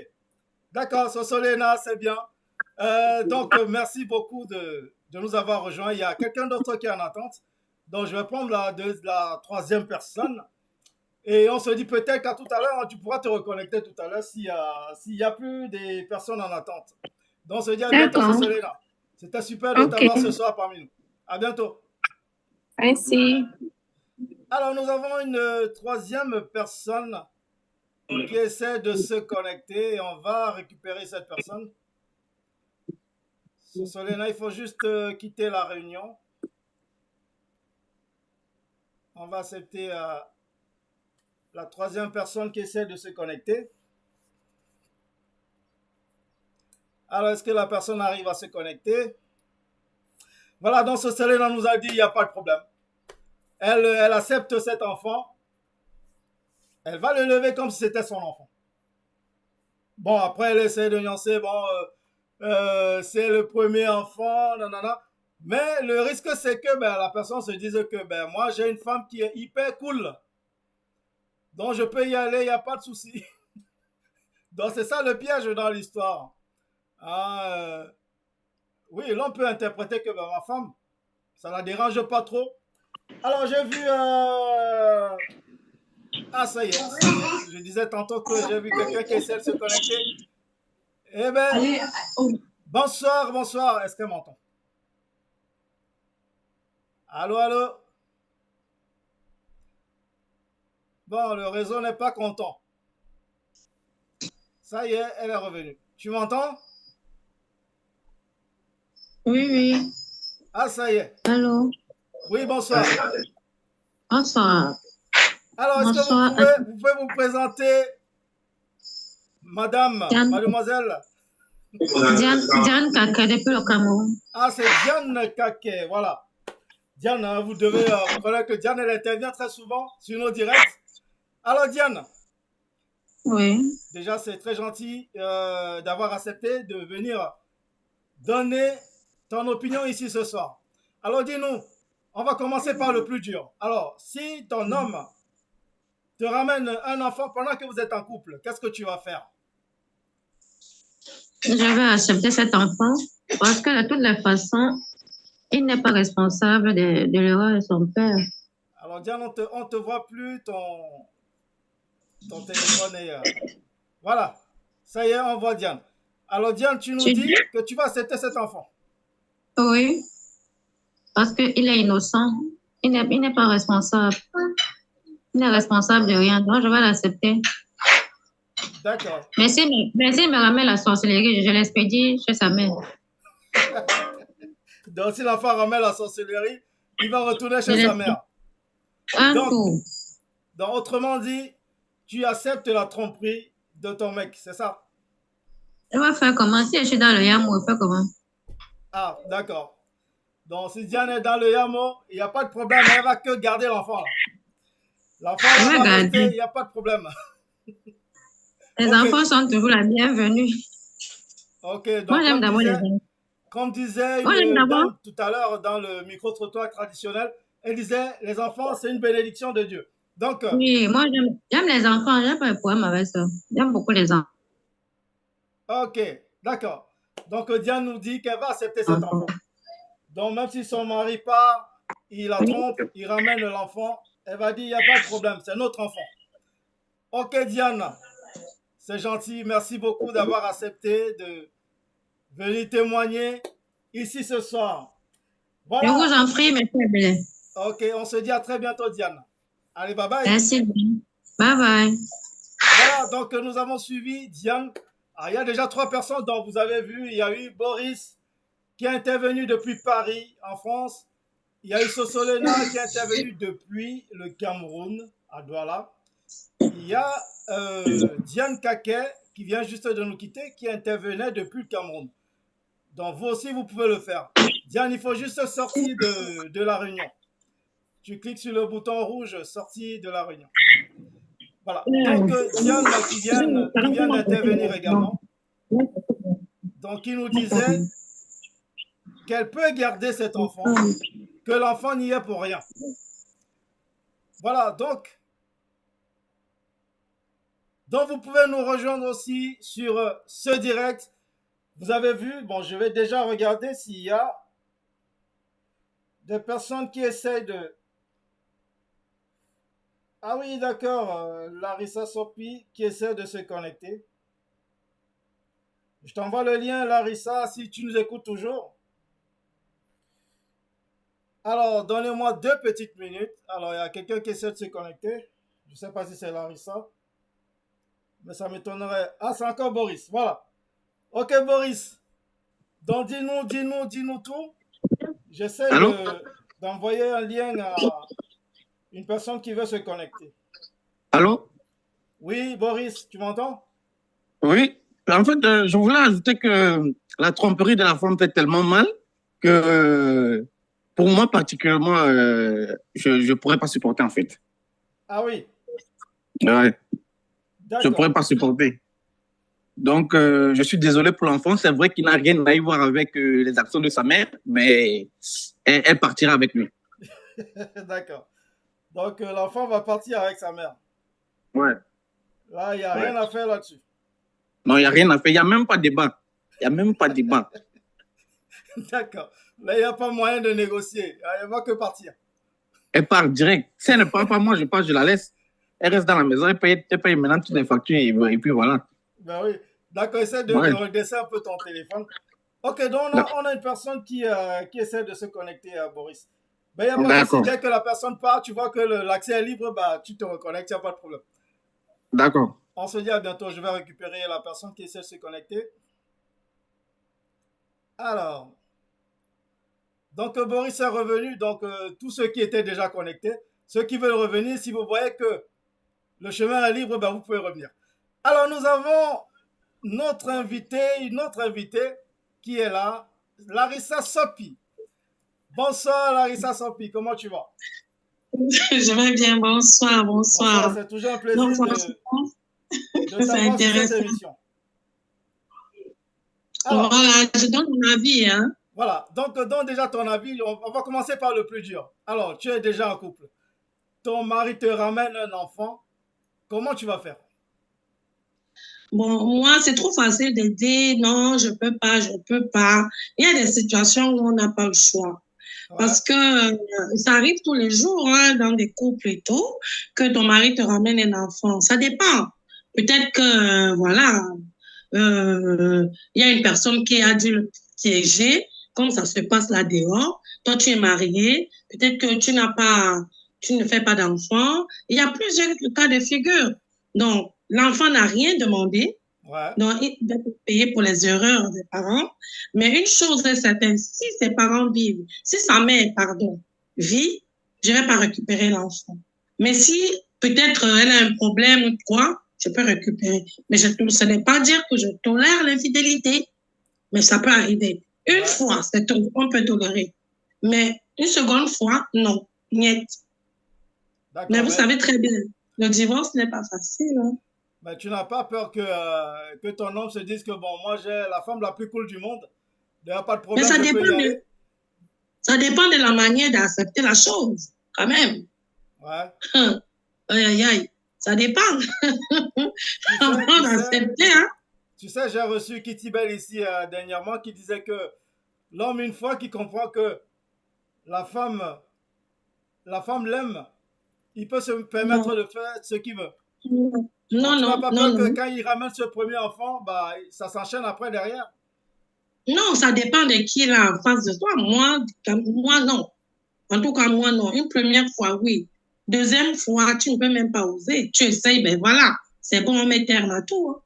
[SPEAKER 1] D'accord, Sosolena, c'est bien. Donc, merci beaucoup de nous avoir rejoints. Il y a quelqu'un d'autre qui est en attente. Donc, je vais prendre la troisième personne. Et on se dit peut-être qu'à tout à l'heure, tu pourras te reconnecter tout à l'heure s'il y a plus des personnes en attente. Donc, on se dit à bientôt, Sosolena. C'était super de t'avoir ce soir parmi nous. À bientôt.
[SPEAKER 4] Merci.
[SPEAKER 1] Alors, nous avons une troisième personne qui essaie de se connecter et on va récupérer cette personne. Solena, il faut juste quitter la réunion. On va accepter la troisième personne qui essaie de se connecter. Alors, est-ce que la personne arrive à se connecter? Voilà, donc Solena nous a dit il n'y a pas de problème. Elle accepte cet enfant. Elle va le lever comme si c'était son enfant. Bon, après, elle essaie de nuancer. Bon, c'est le premier enfant, nanana. Mais le risque, c'est que la personne se dise que moi, j'ai une femme qui est hyper cool. Donc, je peux y aller, il n'y a pas de souci. Donc, c'est ça le piège dans l'histoire. Oui, l'on peut interpréter que ma femme, ça ne la dérange pas trop. Alors, j'ai vu... Ah, ça y est. Je disais tantôt que j'ai vu quelqu'un qui essaie de se connecter. Eh bien, bonsoir. Est-ce qu'elle m'entend? Allô? Bon, le réseau n'est pas content. Ça y est, elle est revenue. Tu m'entends?
[SPEAKER 9] Oui.
[SPEAKER 1] Ah, ça y est.
[SPEAKER 9] Allô?
[SPEAKER 1] Oui, bonsoir.
[SPEAKER 9] Bonsoir.
[SPEAKER 1] Alors, est-ce que vous pouvez vous présenter, mademoiselle?
[SPEAKER 9] Diane Kake depuis le Cameroun.
[SPEAKER 1] Ah, c'est Diane Kake, voilà. Diane, vous devez reconnaître que Diane, elle intervient très souvent sur nos directs. Alors, Diane.
[SPEAKER 9] Oui.
[SPEAKER 1] Déjà, c'est très gentil d'avoir accepté de venir donner ton opinion ici ce soir. Alors, dis-nous, on va commencer par le plus dur. Alors, si ton homme te ramène un enfant pendant que vous êtes en couple, qu'est-ce que tu vas faire?
[SPEAKER 9] Je vais accepter cet enfant parce que de toutes les façons, Il n'est pas responsable de l'erreur de son père.
[SPEAKER 1] Alors, Diane, on te voit plus, ton téléphone est... Voilà, ça y est, on voit Diane. Alors, Diane, tu nous dis que tu vas accepter cet enfant.
[SPEAKER 9] Oui, parce qu'il est innocent. Il n'est pas responsable. Il n'est responsable de rien, donc je vais l'accepter.
[SPEAKER 1] D'accord.
[SPEAKER 9] Mais s'il me ramène la sorcellerie, je l'expédie chez sa mère.
[SPEAKER 1] Donc, si l'enfant ramène la sorcellerie, il va retourner chez sa mère. Donc, autrement dit, tu acceptes la tromperie de ton mec, c'est ça?
[SPEAKER 9] Je vais faire comment? Si je suis dans le Yamo, je fais comment?
[SPEAKER 1] Ah, d'accord. Donc, si Diane est dans le Yamo, il n'y a pas de problème, elle va que garder l'enfant. L'enfant va rester, il n'y a pas de problème.
[SPEAKER 9] Les enfants sont toujours la bienvenue.
[SPEAKER 1] Ok, donc moi, j'aime d'abord les enfants. Comme disait une dame tout à l'heure dans le micro-trottoir traditionnel, elle disait, les enfants, c'est une bénédiction de Dieu. Donc,
[SPEAKER 9] oui, moi, j'aime les enfants, j'aime pas le problème avec ça. J'aime beaucoup les enfants.
[SPEAKER 1] Ok, d'accord. Donc, Diane nous dit qu'elle va accepter cet enfant. Donc, même si son mari part, il la trompe, il ramène l'enfant, elle va dire, il n'y a pas de problème, c'est notre enfant. Ok, Diane, c'est gentil. Merci beaucoup d'avoir accepté de venir témoigner ici ce soir.
[SPEAKER 9] Voilà. Je vous en prie, monsieur Blais.
[SPEAKER 1] Ok, on se dit à très bientôt, Diane. Allez, bye bye.
[SPEAKER 9] Merci. Bye bye.
[SPEAKER 1] Voilà, donc nous avons suivi Diane. Alors, il y a déjà 3 personnes dont vous avez vu. Il y a eu Boris qui est intervenu depuis Paris, en France. Il y a eu Sosolena qui est intervenu depuis le Cameroun, à Douala. Il y a Diane Kaké qui vient juste de nous quitter, qui intervenait depuis le Cameroun. Donc vous aussi, vous pouvez le faire. Diane, il faut juste sortir de la réunion. Tu cliques sur le bouton rouge, sortir de la réunion. Voilà. Donc Diane qui vient d'intervenir également. Donc il nous disait qu'elle peut garder cet enfant, que l'enfant n'y est pour rien. Voilà, donc vous pouvez nous rejoindre aussi sur ce direct. Vous avez vu, bon, je vais déjà regarder s'il y a des personnes qui essayent de... Ah oui, d'accord, Larissa Sopi qui essaie de se connecter. Je t'envoie le lien, Larissa, si tu nous écoutes toujours. Alors, donnez-moi 2 petites minutes. Alors, il y a quelqu'un qui essaie de se connecter. Je ne sais pas si c'est Larissa. Mais ça m'étonnerait. Ah, c'est encore Boris. Voilà. Ok, Boris. Donc, dis-nous tout. J'essaie d'envoyer un lien à une personne qui veut se connecter.
[SPEAKER 8] Allô?
[SPEAKER 1] Oui, Boris, tu m'entends?
[SPEAKER 8] Oui. En fait, je voulais ajouter que la tromperie de la femme fait tellement mal que pour moi, particulièrement, je ne pourrais pas supporter, en fait.
[SPEAKER 1] Ah oui?
[SPEAKER 8] Ouais. Je ne pourrais pas supporter. Donc, je suis désolé pour l'enfant. C'est vrai qu'il n'a rien à y voir avec les actions de sa mère, mais elle partira avec lui.
[SPEAKER 1] D'accord. Donc, l'enfant va partir avec sa mère.
[SPEAKER 8] Ouais.
[SPEAKER 1] Là, il n'y a rien à faire là-dessus.
[SPEAKER 8] Non, il n'y a rien à faire. Il n'y a même pas de débat. Il n'y a même pas de débat.
[SPEAKER 1] D'accord. Là, il n'y a pas moyen de négocier. Elle ne va que partir.
[SPEAKER 8] Elle part direct. Si elle ne part pas, moi, je pars, je la laisse. Elle reste dans la maison, elle paye maintenant toutes les factures et puis voilà.
[SPEAKER 1] Ben oui. D'accord, essaie de redresser un peu ton téléphone. Ok, donc on a une personne qui essaie de se connecter à Boris. Ben, il n'y a pas de souci. Dès que la personne part, tu vois que l'accès est libre, bah, tu te reconnectes, il n'y a pas de problème.
[SPEAKER 8] D'accord.
[SPEAKER 1] On se dit à bientôt. Je vais récupérer la personne qui essaie de se connecter. Alors. Donc, Boris est revenu. Donc, tous ceux qui étaient déjà connectés, ceux qui veulent revenir, si vous voyez que le chemin est libre, ben, vous pouvez revenir. Alors, nous avons une autre invitée qui est là, Larissa Sopi. Bonsoir, Larissa Sopi. Comment tu vas?
[SPEAKER 10] Je vais bien. Bonsoir.
[SPEAKER 1] Bonsoir. C'est toujours un plaisir de t'avoir sur cette émission.
[SPEAKER 10] Alors, voilà, je donne mon avis. Hein.
[SPEAKER 1] Voilà, donc donne déjà ton avis. On va commencer par le plus dur. Alors, tu es déjà en couple. Ton mari te ramène un enfant. Comment tu vas faire?
[SPEAKER 10] Bon, moi, c'est trop facile de dire non, je peux pas. Il y a des situations où on n'a pas le choix. Parce que ça arrive tous les jours hein, dans des couples et tout, que ton mari te ramène un enfant. Ça dépend. Peut-être que, voilà, il y a une personne qui a dû le piéger, comme ça se passe là dehors. Toi, tu es marié, peut-être que tu ne fais pas d'enfant. Il y a plusieurs cas de figure. Donc, l'enfant n'a rien demandé.
[SPEAKER 1] Ouais.
[SPEAKER 10] Donc, il doit payer pour les erreurs des parents. Mais une chose est certaine, si ses parents vivent, si sa mère, pardon, vit, je ne vais pas récupérer l'enfant. Mais si peut-être elle a un problème ou quoi, je peux récupérer. Mais ce n'est pas dire que je tolère l'infidélité. Mais ça peut arriver. Une fois, on peut tolérer. Mais une seconde fois, non. Niet. Mais vous savez très bien, le divorce n'est pas facile. Hein.
[SPEAKER 1] Mais tu n'as pas peur que ton homme se dise que bon, moi j'ai la femme la plus cool du monde, il n'y a pas de problème,
[SPEAKER 10] mais ça
[SPEAKER 1] je peux y aller.
[SPEAKER 10] Ça dépend de la manière d'accepter la chose, quand même.
[SPEAKER 1] Ouais.
[SPEAKER 10] Aïe, aïe, aïe. Ça dépend. Avant d'accepter, hein.
[SPEAKER 1] Tu sais, j'ai reçu Kitty Bell ici dernièrement qui disait que l'homme, une fois qu'il comprend que la femme l'aime, il peut se permettre de faire ce qu'il veut.
[SPEAKER 10] Non,
[SPEAKER 1] Tu n'as pas peur
[SPEAKER 10] non.
[SPEAKER 1] que quand il ramène ce premier enfant, bah, ça s'enchaîne après derrière?
[SPEAKER 10] Non, ça dépend de qui est là en face de toi. Moi, non. En tout cas, moi, non. Une première fois, oui. Deuxième fois, tu ne peux même pas oser. Tu essayes, ben voilà. C'est bon, on met terme à tout. Hein.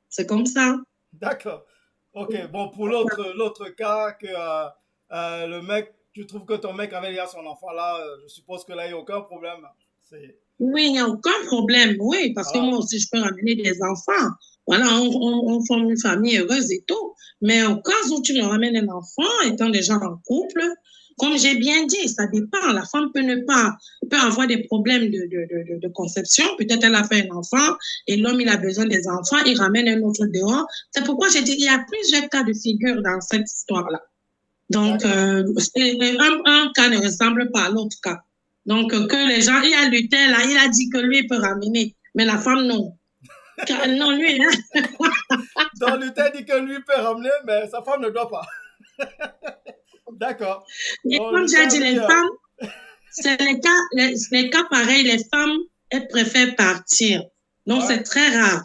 [SPEAKER 10] C'est comme ça.
[SPEAKER 1] D'accord. Ok, bon, pour l'autre cas, que le mec, tu trouves que ton mec avait déjà son enfant là, je suppose que là, il n'y a aucun problème.
[SPEAKER 10] Oui, il n'y a aucun problème, oui, parce que moi aussi, je peux ramener des enfants. Voilà, on forme une famille heureuse et tout. Mais au cas où tu me ramènes un enfant, étant déjà en couple, comme j'ai bien dit, ça dépend. La femme peut avoir des problèmes de conception. Peut-être elle a fait un enfant et l'homme, il a besoin des enfants, il ramène un autre dehors. C'est pourquoi j'ai dit, il y a plusieurs cas de figure dans cette histoire-là. Donc, un cas ne ressemble pas à l'autre cas. Donc, que les gens, il y a Luther, là, il a dit que lui, il peut ramener, mais la femme, non. Non, lui, hein.
[SPEAKER 1] Donc, Luther dit que lui peut ramener, mais sa femme ne doit pas. D'accord.
[SPEAKER 10] Et comme j'ai dit, les femmes, c'est les cas pareils, les femmes, elles préfèrent partir. Donc, c'est très rare.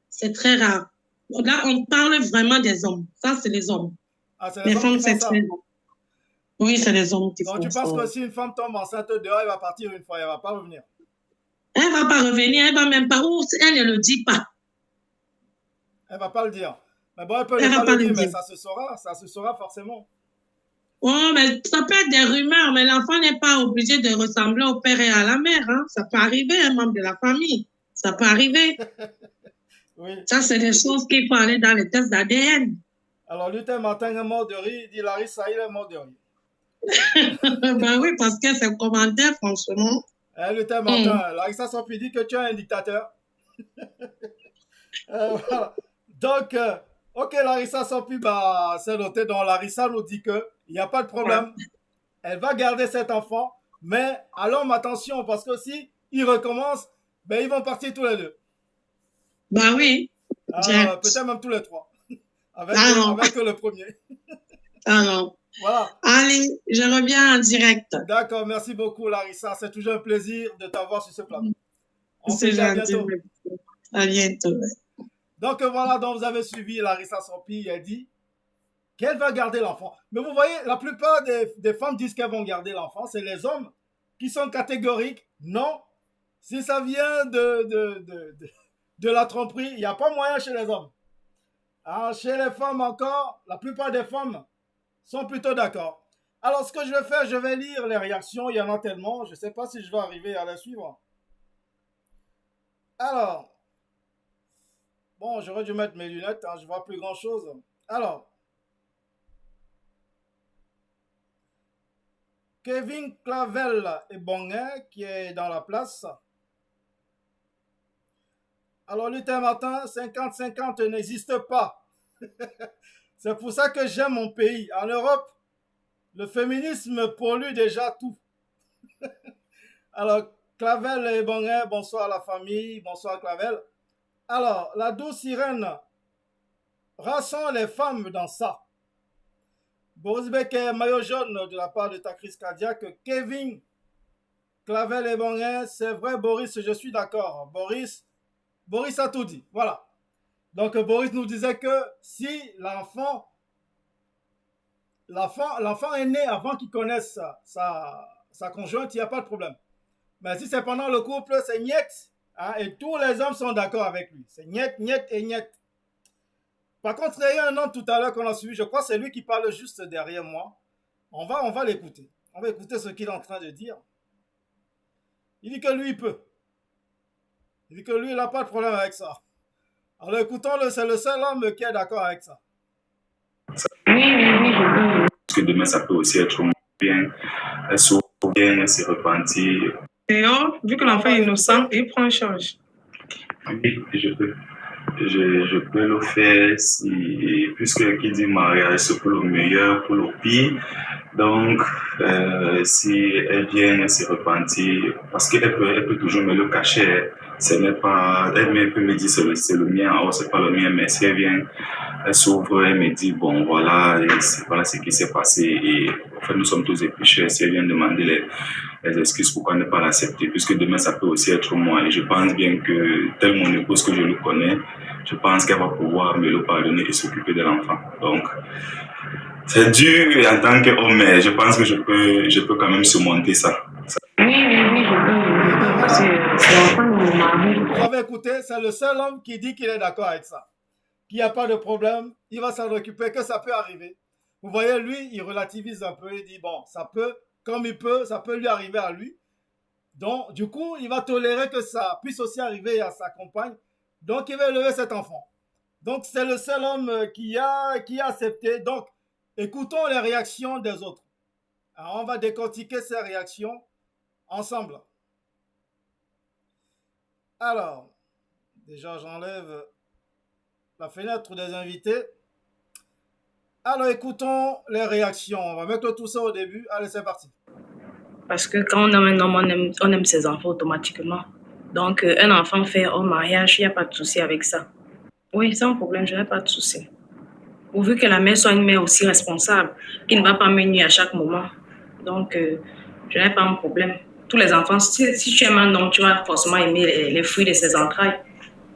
[SPEAKER 10] C'est très rare. Là, on parle vraiment des hommes. Ça, c'est les hommes.
[SPEAKER 1] Ah, c'est
[SPEAKER 10] les
[SPEAKER 1] hommes
[SPEAKER 10] femmes,
[SPEAKER 1] qui font ça.
[SPEAKER 10] Oui, c'est les hommes qui font ça.
[SPEAKER 1] Donc, tu penses que si une femme tombe enceinte dehors, elle va partir une fois, elle ne va pas revenir?
[SPEAKER 10] Elle ne va pas revenir, elle ne va même pas, ou elle ne le dit pas.
[SPEAKER 1] Elle ne va pas le dire. Mais bon, elle peut ne pas le dire, mais ça se saura forcément.
[SPEAKER 10] Oh, mais ça peut être des rumeurs, mais l'enfant n'est pas obligé de ressembler au père et à la mère. Hein. Ça peut arriver, un membre de la famille. Ça peut arriver.
[SPEAKER 1] Oui.
[SPEAKER 10] Ça, c'est des choses qu'il faut aller dans les tests d'ADN.
[SPEAKER 1] Alors, Luther Martin est mort de rire, il dit Larissa, il est mort de rire.
[SPEAKER 10] Ben oui, parce que c'est un commentaire, franchement.
[SPEAKER 1] Luther Martin, Larissa Sompi dit que tu es un dictateur. Voilà. Donc, ok, Larissa Sompi, bah, c'est noté. Donc, Larissa nous dit qu'il n'y a pas de problème. Elle va garder cet enfant, mais à l'homme, attention, parce que si il recommence, ben, ils vont partir tous les deux.
[SPEAKER 10] Ben oui.
[SPEAKER 1] Peut-être même tous les trois. Avec le premier.
[SPEAKER 10] Alors.
[SPEAKER 1] Voilà.
[SPEAKER 10] Allez, je reviens en direct.
[SPEAKER 1] D'accord, merci beaucoup Larissa. C'est toujours un plaisir de t'avoir sur ce plateau.
[SPEAKER 10] C'est gentil. À bientôt.
[SPEAKER 1] Donc voilà, donc vous avez suivi Larissa Sompi. Elle dit qu'elle va garder l'enfant. Mais vous voyez, la plupart des femmes disent qu'elles vont garder l'enfant. C'est les hommes qui sont catégoriques. Non, si ça vient de la tromperie, il n'y a pas moyen chez les hommes. Alors, chez les femmes encore, la plupart des femmes sont plutôt d'accord. Alors, ce que je vais faire, je vais lire les réactions. Il y en a tellement. Je ne sais pas si je vais arriver à les suivre. Alors, bon, j'aurais dû mettre mes lunettes. Hein, je ne vois plus grand-chose. Alors, Kevin Clavel et Bonguin qui est dans la place. Alors, Luther Martin, 50-50 n'existe pas. C'est pour ça que j'aime mon pays. En Europe, le féminisme pollue déjà tout. Alors, Clavel et Bonguin, bonsoir la famille, bonsoir Clavel. Alors, la douce sirène rassemble les femmes dans ça. Boris Becker, maillot jaune de la part de ta crise cardiaque. Kevin Clavel et Bonguin, c'est vrai Boris, je suis d'accord. Boris a tout dit. Voilà. Donc Boris nous disait que si l'enfant est né avant qu'il connaisse sa conjointe, il n'y a pas de problème. Mais si c'est pendant le couple, c'est niet. Hein, et tous les hommes sont d'accord avec lui. C'est niet, niet et niet. Par contre, il y a un homme tout à l'heure qu'on a suivi, je crois que c'est lui qui parle juste derrière moi. On va l'écouter. On va écouter ce qu'il est en train de dire. Il dit que lui, il peut. Il dit que lui, il n'a pas de problème avec ça. Alors écoutons-le, c'est le seul homme qui est d'accord avec ça.
[SPEAKER 10] Oui,
[SPEAKER 7] Parce que demain, ça peut aussi être bien, bien se repentir.
[SPEAKER 6] D'ailleurs, vu que l'enfant est innocent, il prend en charge.
[SPEAKER 7] Oui, je peux le faire puisque qui dit mariage, c'est pour le meilleur, pour le pire. Donc, si elle vient se repentir, parce qu'elle peut toujours me le cacher, ce n'est pas, elle peut me dire c'est le mien, or c'est pas le mien, mais si elle vient, elle s'ouvre, elle me dit bon voilà, voilà ce qui s'est passé et en fait nous sommes tous épluchés. Si elle vient demander les excuses, pourquoi ne pas l'accepter, puisque demain ça peut aussi être moi et je pense bien que tel mon épouse que je le connais, je pense qu'elle va pouvoir me le pardonner et s'occuper de l'enfant. Donc c'est dur en tant qu'homme, mais je pense que je peux quand même surmonter ça.
[SPEAKER 10] Oui, je peux. C'est l'enfant de mon mari.
[SPEAKER 1] Vous avez écouté, c'est le seul homme qui dit qu'il est d'accord avec ça. Qu'il n'y a pas de problème, il va s'en occuper, que ça peut arriver. Vous voyez, lui, il relativise un peu, il dit bon, ça peut, comme il peut, ça peut lui arriver à lui. Donc, du coup, il va tolérer que ça puisse aussi arriver à sa compagne. Donc, il va élever cet enfant. Donc, c'est le seul homme qui a accepté. Donc, écoutons les réactions des autres. Alors, on va décortiquer ces réactions ensemble. Alors, déjà, j'enlève la fenêtre des invités. Alors, écoutons les réactions. On va mettre tout ça au début. Allez, c'est parti.
[SPEAKER 4] Parce que quand on aime un homme, on aime ses enfants automatiquement. Donc, un enfant fait au mariage, il n'y a pas de souci avec ça. Oui, sans problème, je n'ai pas de souci. Pourvu que la mère soit une mère aussi responsable, qui ne va pas me nuire à chaque moment. Donc, je n'ai pas un problème. Tous les enfants, si tu aimes un homme, tu vas forcément aimer les fruits de ses entrailles.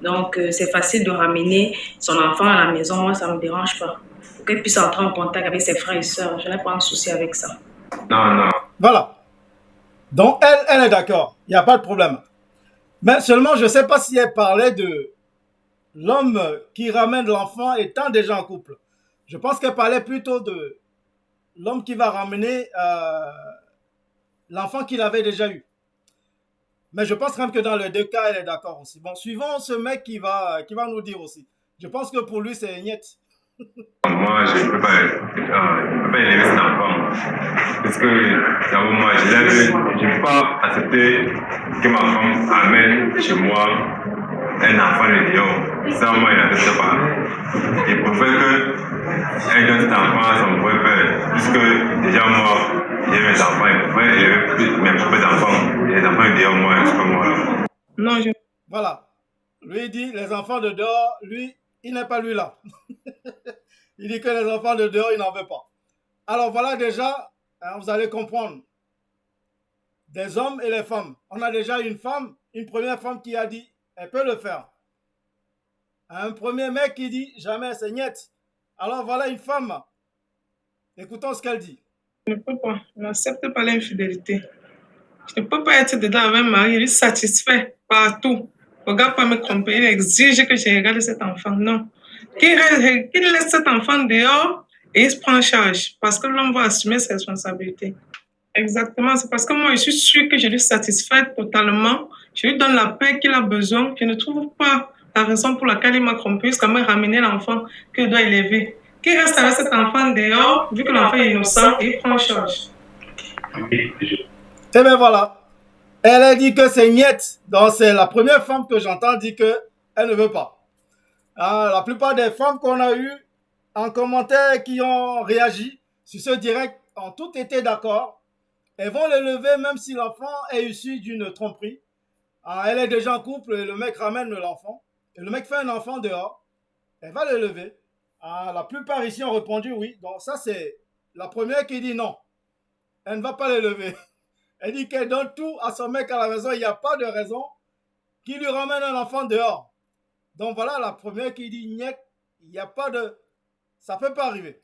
[SPEAKER 4] Donc, c'est facile de ramener son enfant à la maison. Moi, ça ne me dérange pas. Pour qu'elle puisse entrer en contact avec ses frères et sœurs. Je n'ai pas un souci avec ça.
[SPEAKER 5] Non.
[SPEAKER 1] Voilà. Donc, elle est d'accord. Il n'y a pas de problème. Mais seulement, je ne sais pas si elle parlait de l'homme qui ramène l'enfant étant déjà en couple. Je pense qu'elle parlait plutôt de l'homme qui va ramener l'enfant qu'il avait déjà eu. Mais je pense quand même que dans les deux cas, elle est d'accord aussi. Bon, suivons ce mec qui va nous dire aussi. Je pense que pour lui, c'est niet.
[SPEAKER 5] Moi, je ne peux pas élever cet enfant. Parce que, d'abord, moi, je ne peux pas accepter que ma femme amène chez moi un enfant de Lyon. Ça, moi, il n'accepte pas. Il préfère qu'elle donne cet enfant à son vrai père. Puisque, déjà, moi, j'ai mes enfants. Il préfère élever mes propres enfants. Les enfants de Lyon, moi, je ne sais pas moi.
[SPEAKER 6] Non,
[SPEAKER 1] Voilà. Lui, il dit, les enfants de dehors, lui, il n'est pas lui là. Il dit que les enfants de dehors, il n'en veut pas. Alors voilà déjà, hein, vous allez comprendre. Des hommes et les femmes. On a déjà une première femme qui a dit, elle peut le faire. Un premier mec qui dit, jamais, c'est niet. Alors voilà une femme. Écoutons ce qu'elle dit.
[SPEAKER 6] je ne peux pas. Je n'accepte pas l'infidélité. Je ne peux pas être dedans avec un mari, il est satisfait partout. Regarde pas me tromper, il exige que je regarde cet enfant. Non. Qu'il laisse cet enfant dehors et il se prend en charge parce que l'homme va assumer ses responsabilités. Exactement, c'est parce que moi je suis sûre que je lui satisfais totalement. Je lui donne la paix qu'il a besoin. Je ne trouve pas la raison pour laquelle il m'a trompé jusqu'à me ramener l'enfant qu'il doit élever. Qu'il reste avec cet enfant dehors, vu que l'enfant est innocent, et il prend en charge.
[SPEAKER 1] Et bien voilà. Elle a dit que c'est niet. Donc c'est la première femme que j'entends dire qu'elle ne veut pas. La plupart des femmes qu'on a eues en commentaire qui ont réagi sur ce direct ont toutes été d'accord. Elles vont l'élever même si l'enfant est issu d'une tromperie. Elle est déjà en couple et le mec ramène l'enfant. Et le mec fait un enfant dehors. Elle va l'élever. La plupart ici ont répondu oui. Donc ça c'est la première qui dit non, elle ne va pas l'élever. Elle dit qu'elle donne tout à son mec à la maison, il n'y a pas de raison qu'il lui ramène un enfant dehors. Donc voilà la première qui dit niet, il n'y a pas de... Ça ne peut pas arriver.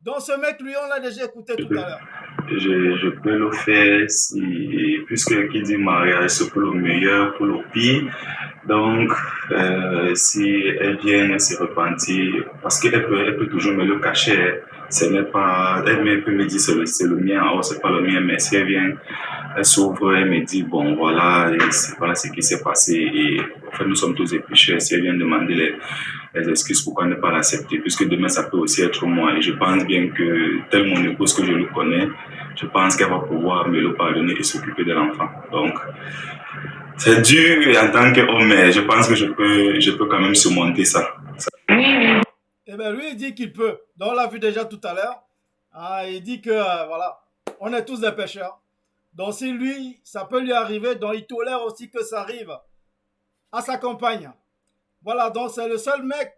[SPEAKER 1] Donc ce mec, lui, on l'a déjà écouté tout à l'heure.
[SPEAKER 7] Je peux le faire si, puisque qui dit mariage, c'est pour le meilleur, pour le pire. Donc, si elle vient se repentir, parce qu'elle peut toujours me le cacher, ce n'est pas, elle peut me dire c'est le mien, or c'est pas le mien, mais si elle vient, elle s'ouvre, elle me dit bon voilà, voilà ce qui s'est passé et en fait nous sommes tous épluchés. Si elle vient demander les excuses, pourquoi ne pas l'accepter, puisque demain ça peut aussi être moi et je pense bien que tel mon épouse que je le connais, je pense qu'elle va pouvoir me le pardonner et s'occuper de l'enfant. Donc c'est dur en tant qu'homme, mais je pense que je peux quand même surmonter ça.
[SPEAKER 1] Eh bien, lui, il dit qu'il peut. Donc, on l'a vu déjà tout à l'heure. Ah, il dit que, voilà, on est tous des pécheurs. Donc, si lui, ça peut lui arriver, donc il tolère aussi que ça arrive à sa compagne. Voilà, donc c'est le seul mec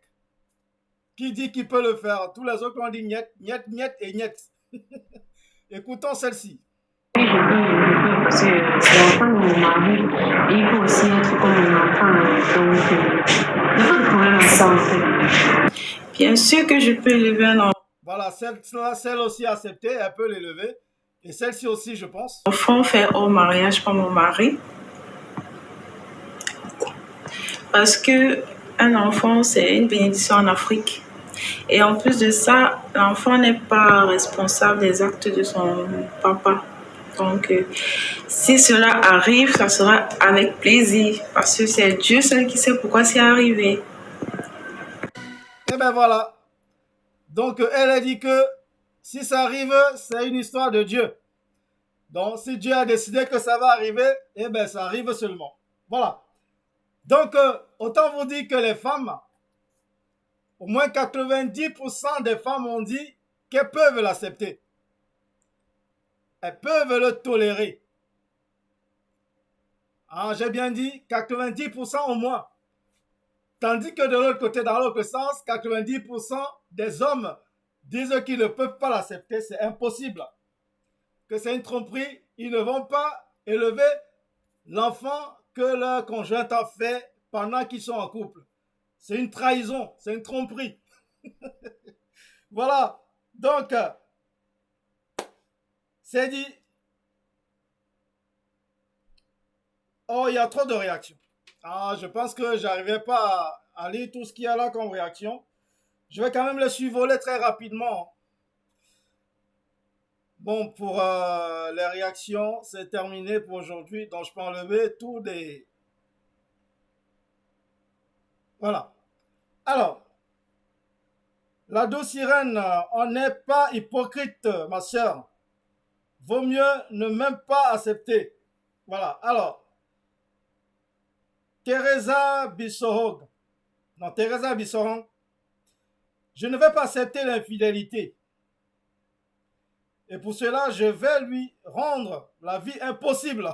[SPEAKER 1] qui dit qu'il peut le faire. Tous les autres ont dit niet, niet, niet et niet. Écoutons celle-ci.
[SPEAKER 11] Oui, je peux, parce que c'est l'enfant de mon mari, et il peut aussi être comme mon enfant, donc il n'y a pas de problème à ça en fait.
[SPEAKER 4] Bien sûr que je peux élever un enfant.
[SPEAKER 1] Voilà, celle aussi acceptée, elle peut l'élever. Et celle-ci aussi, je pense.
[SPEAKER 4] Enfant fait hors mariage par mon mari. Parce que un enfant, c'est une bénédiction en Afrique. Et en plus de ça, l'enfant n'est pas responsable des actes de son papa. Donc, si cela arrive, ça sera avec plaisir. Parce que c'est Dieu seul qui sait pourquoi c'est arrivé.
[SPEAKER 1] Et ben voilà. Donc, elle a dit que si ça arrive, c'est une histoire de Dieu. Donc, si Dieu a décidé que ça va arriver, eh ben ça arrive seulement. Voilà. Donc, autant vous dire que les femmes, au moins 90% des femmes ont dit qu'elles peuvent l'accepter. Elles peuvent le tolérer. Ah, j'ai bien dit 90% au moins. Tandis que de l'autre côté, dans l'autre sens, 90% des hommes disent qu'ils ne peuvent pas l'accepter. C'est impossible. Que c'est une tromperie. Ils ne vont pas élever l'enfant que leur conjointe a fait pendant qu'ils sont en couple. C'est une trahison. C'est une tromperie. Voilà. Donc, c'est dit. Oh, il y a trop de réactions. Ah, je pense que j'arrivais pas à lire tout ce qu'il y a là comme réaction. Je vais quand même les survoler très rapidement. Bon, pour les réactions, c'est terminé pour aujourd'hui. Donc, je peux enlever tous des... Voilà. Alors, la douce sirène, on n'est pas hypocrite, ma soeur. Vaut mieux ne même pas accepter. Voilà. Alors, Teresa Bissohog. Non, Teresa Bissohog. Je ne vais pas accepter l'infidélité. Et pour cela, je vais lui rendre la vie impossible.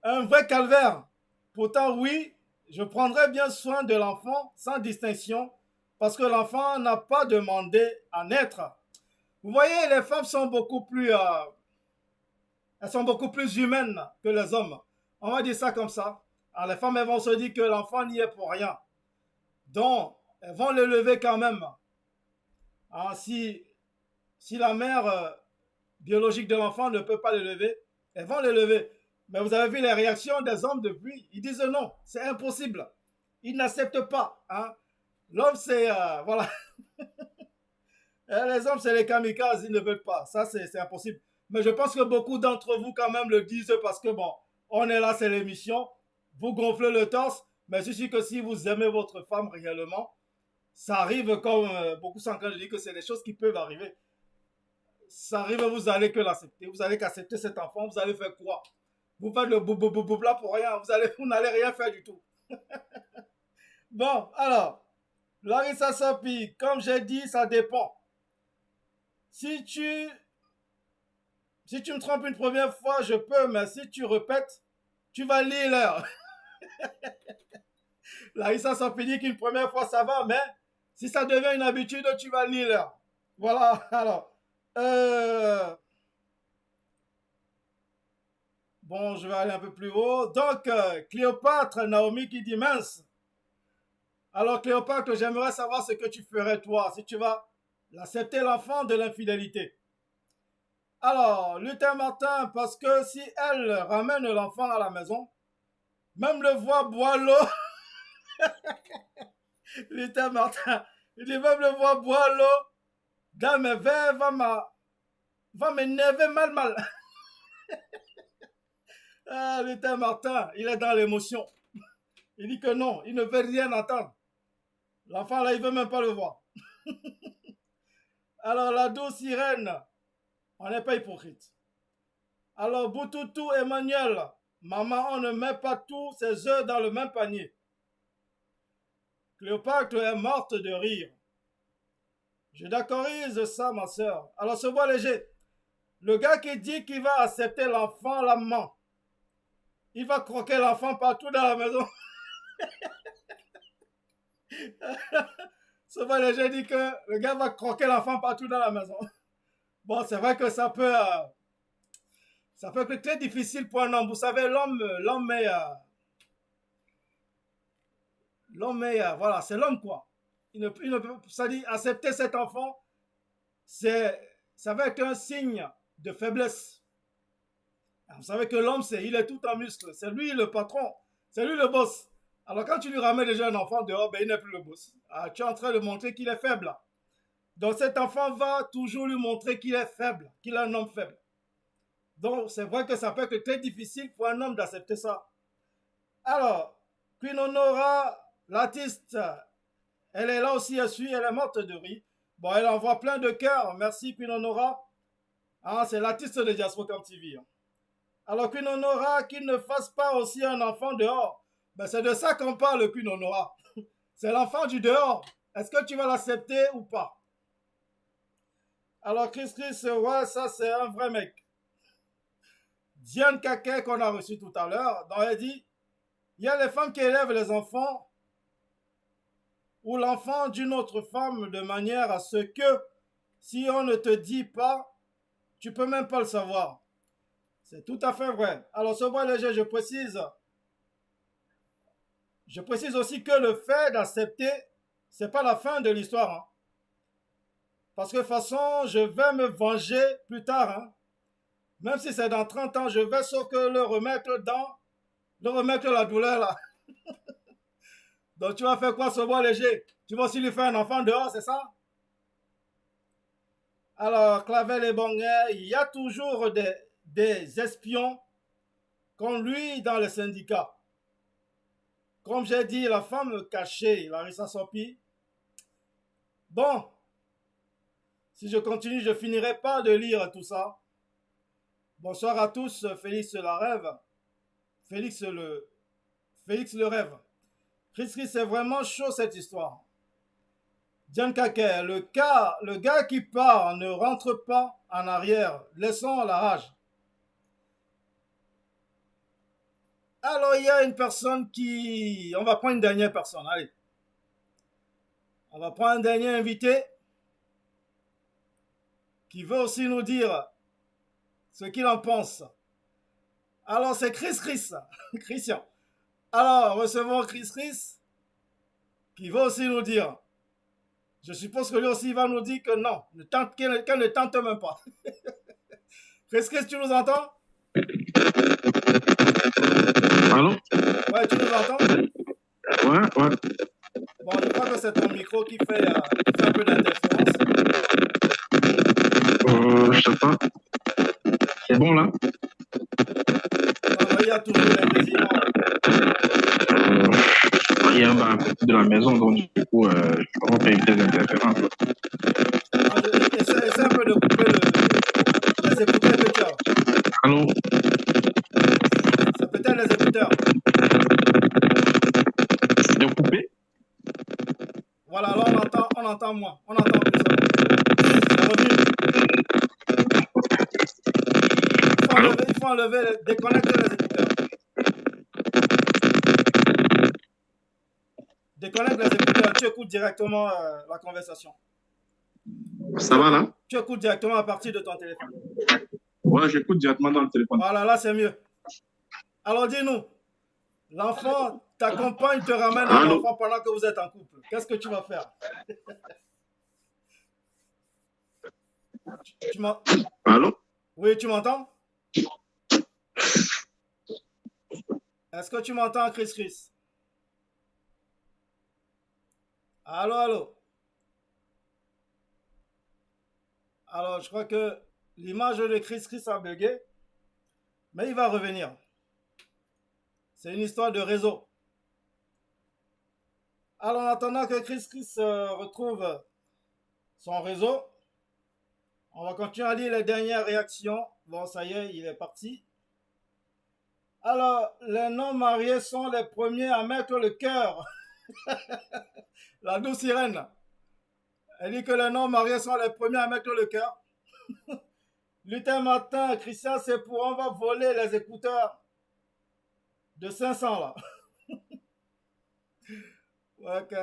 [SPEAKER 1] Un vrai calvaire. Pourtant, oui, je prendrai bien soin de l'enfant sans distinction parce que l'enfant n'a pas demandé à naître. Vous voyez, les femmes sont beaucoup plus... elles sont beaucoup plus humaines que les hommes. On va dire ça comme ça. Alors, les femmes, elles vont se dire que l'enfant n'y est pour rien. Donc, elles vont l'élever quand même. Alors, si la mère biologique de l'enfant ne peut pas l'élever, elles vont l'élever. Mais vous avez vu les réactions des hommes depuis. Ils disent non, c'est impossible. Ils n'acceptent pas. Hein. L'homme, c'est... voilà. Les hommes, c'est les kamikazes, ils ne veulent pas. Ça, c'est impossible. Mais je pense que beaucoup d'entre vous, quand même, le disent parce que, bon, on est là, c'est l'émission. Vous gonflez le torse. Mais je suis sûr que si vous aimez votre femme réellement, ça arrive comme beaucoup s'enclenchent. Je dis que c'est des choses qui peuvent arriver. Ça arrive, vous allez que l'accepter. Vous allez qu'accepter cet enfant. Vous allez faire quoi? Vous faites le boubou là pour rien. Vous n'allez rien faire du tout. Bon, alors, Larissa Sopi, comme j'ai dit, ça dépend. Si tu me trompes une première fois, je peux, mais si tu répètes, tu vas lire l'heure. Larissa Sopi dit qu'une première fois, ça va, mais si ça devient une habitude, tu vas lire l'heure. Voilà, alors, Euh, bon, je vais aller un peu plus haut. Donc, Cléopâtre, Naomi qui dit mince. Alors, Cléopâtre, j'aimerais savoir ce que tu ferais toi si tu vas l'accepter l'enfant de l'infidélité. Alors, Luther Martin, parce que si elle ramène l'enfant à la maison, même le voix boit l'eau. Luther Martin, il dit même le voix boit l'eau. Dans mes verres va m'énerver mal. Ah, Luther Martin, il est dans l'émotion. Il dit que non, il ne veut rien entendre. L'enfant là, il veut même pas le voir. Alors, la douce Irène, on n'est pas hypocrite. Alors, Boutoutou Emmanuel, maman, on ne met pas tous ses œufs dans le même panier. Cléopâtre est morte de rire. Je d'accorise ça, ma soeur. Alors, ce voit léger. Le gars qui dit qu'il va accepter l'enfant, la ment. Il va croquer l'enfant partout dans la maison. Ce voit léger dit que le gars va croquer l'enfant partout dans la maison. Bon, c'est vrai que ça peut être très difficile pour un homme. Vous savez, l'homme est, voilà, c'est l'homme quoi. Il ne peut, ça dit, accepter cet enfant, ça va être un signe de faiblesse. Vous savez que l'homme, il est tout en muscle. C'est lui le patron. C'est lui le boss. Alors quand tu lui ramènes déjà un enfant dehors, ben, il n'est plus le boss. Ah, tu es en train de montrer qu'il est faible. Donc cet enfant va toujours lui montrer qu'il est faible, qu'il est un homme faible. Donc c'est vrai que ça peut être très difficile pour un homme d'accepter ça. Alors, Queen Honora, l'artiste, elle est là aussi, elle est morte de rire. Bon, elle envoie plein de cœurs. Merci Queen Honora. Ah, c'est l'artiste de Diaspocam TV. Alors Queen Honora, qu'il ne fasse pas aussi un enfant dehors. Ben, c'est de ça qu'on parle, Queen Honora. C'est l'enfant du dehors. Est-ce que tu vas l'accepter ou pas? Alors Chris, ouais, ça c'est un vrai mec. Diane Kaké qu'on a reçu tout à l'heure, donc elle dit, il y a les femmes qui élèvent les enfants ou l'enfant d'une autre femme de manière à ce que si on ne te dit pas, tu peux même pas le savoir. C'est tout à fait vrai. Alors ce point léger, je précise aussi que le fait d'accepter, c'est pas la fin de l'histoire. Hein. Parce que de toute façon, je vais me venger plus tard. Hein. Même si c'est dans 30 ans, je vais sauf que le remettre la douleur là. Donc tu vas faire quoi ce bois léger? Tu vas aussi lui faire un enfant dehors, c'est ça? Alors, Clavel et Bonguer, il y a toujours des espions comme lui dans les syndicats. Comme j'ai dit, la femme cachée, Larissa Sopi. Bon, si je continue, je finirai pas de lire tout ça. Bonsoir à tous, Félix la rêve. Félix le rêve. Chris, c'est vraiment chaud cette histoire. Diane Kaké, le gars qui part ne rentre pas en arrière. Laissons la rage. Alors, il y a une personne qui... On va prendre une dernière personne, allez. On va prendre un dernier invité qui veut aussi nous dire ce qu'il en pense. Alors, c'est Christian. Alors, recevons Chris qui va aussi nous dire. Je suppose que lui aussi il va nous dire que non, qu'elle ne tente même pas. Chris, tu nous entends?
[SPEAKER 8] Allô?
[SPEAKER 1] Ouais, tu nous entends?
[SPEAKER 8] Ouais.
[SPEAKER 1] Bon, je crois que c'est ton micro qui fait un peu d'interférence.
[SPEAKER 8] Je sais pas. C'est bon là?
[SPEAKER 1] Non, il y a toujours les résidents.
[SPEAKER 8] Il y a un bar à côté de la maison, donc du coup, on peut éviter les interférences.
[SPEAKER 1] Essaie un peu de couper les écouteurs que tu as.
[SPEAKER 8] Allô?
[SPEAKER 1] C'est peut-être les écouteurs.
[SPEAKER 8] De couper?
[SPEAKER 1] Voilà, alors on entend moins. On entend plus ça. C'est revenu. Il faut enlever, déconnecter les écouteurs. Déconnecte les écouteurs, tu écoutes directement la conversation.
[SPEAKER 12] Ça va là?
[SPEAKER 1] Tu écoutes directement à partir de ton téléphone.
[SPEAKER 12] Ouais, j'écoute directement dans le téléphone.
[SPEAKER 1] Voilà, là c'est mieux. Alors dis-nous, l'enfant, ta compagne te ramène un enfant pendant que vous êtes en couple. Qu'est-ce que tu vas faire?
[SPEAKER 12] Allô?
[SPEAKER 1] Oui, tu m'entends? Est-ce que tu m'entends, Chris? Allô, allô? Alors, je crois que l'image de Chris a bugué, mais il va revenir. C'est une histoire de réseau. Alors, en attendant que Chris retrouve son réseau, on va continuer à lire les dernières réactions. Bon, ça y est, il est parti. Alors, les non-mariés sont les premiers à mettre le cœur. La douce sirène. Elle dit que les non-mariés sont les premiers à mettre le cœur. Lutin matin, Christian, c'est pour on va voler les écouteurs de 500 là. Ok.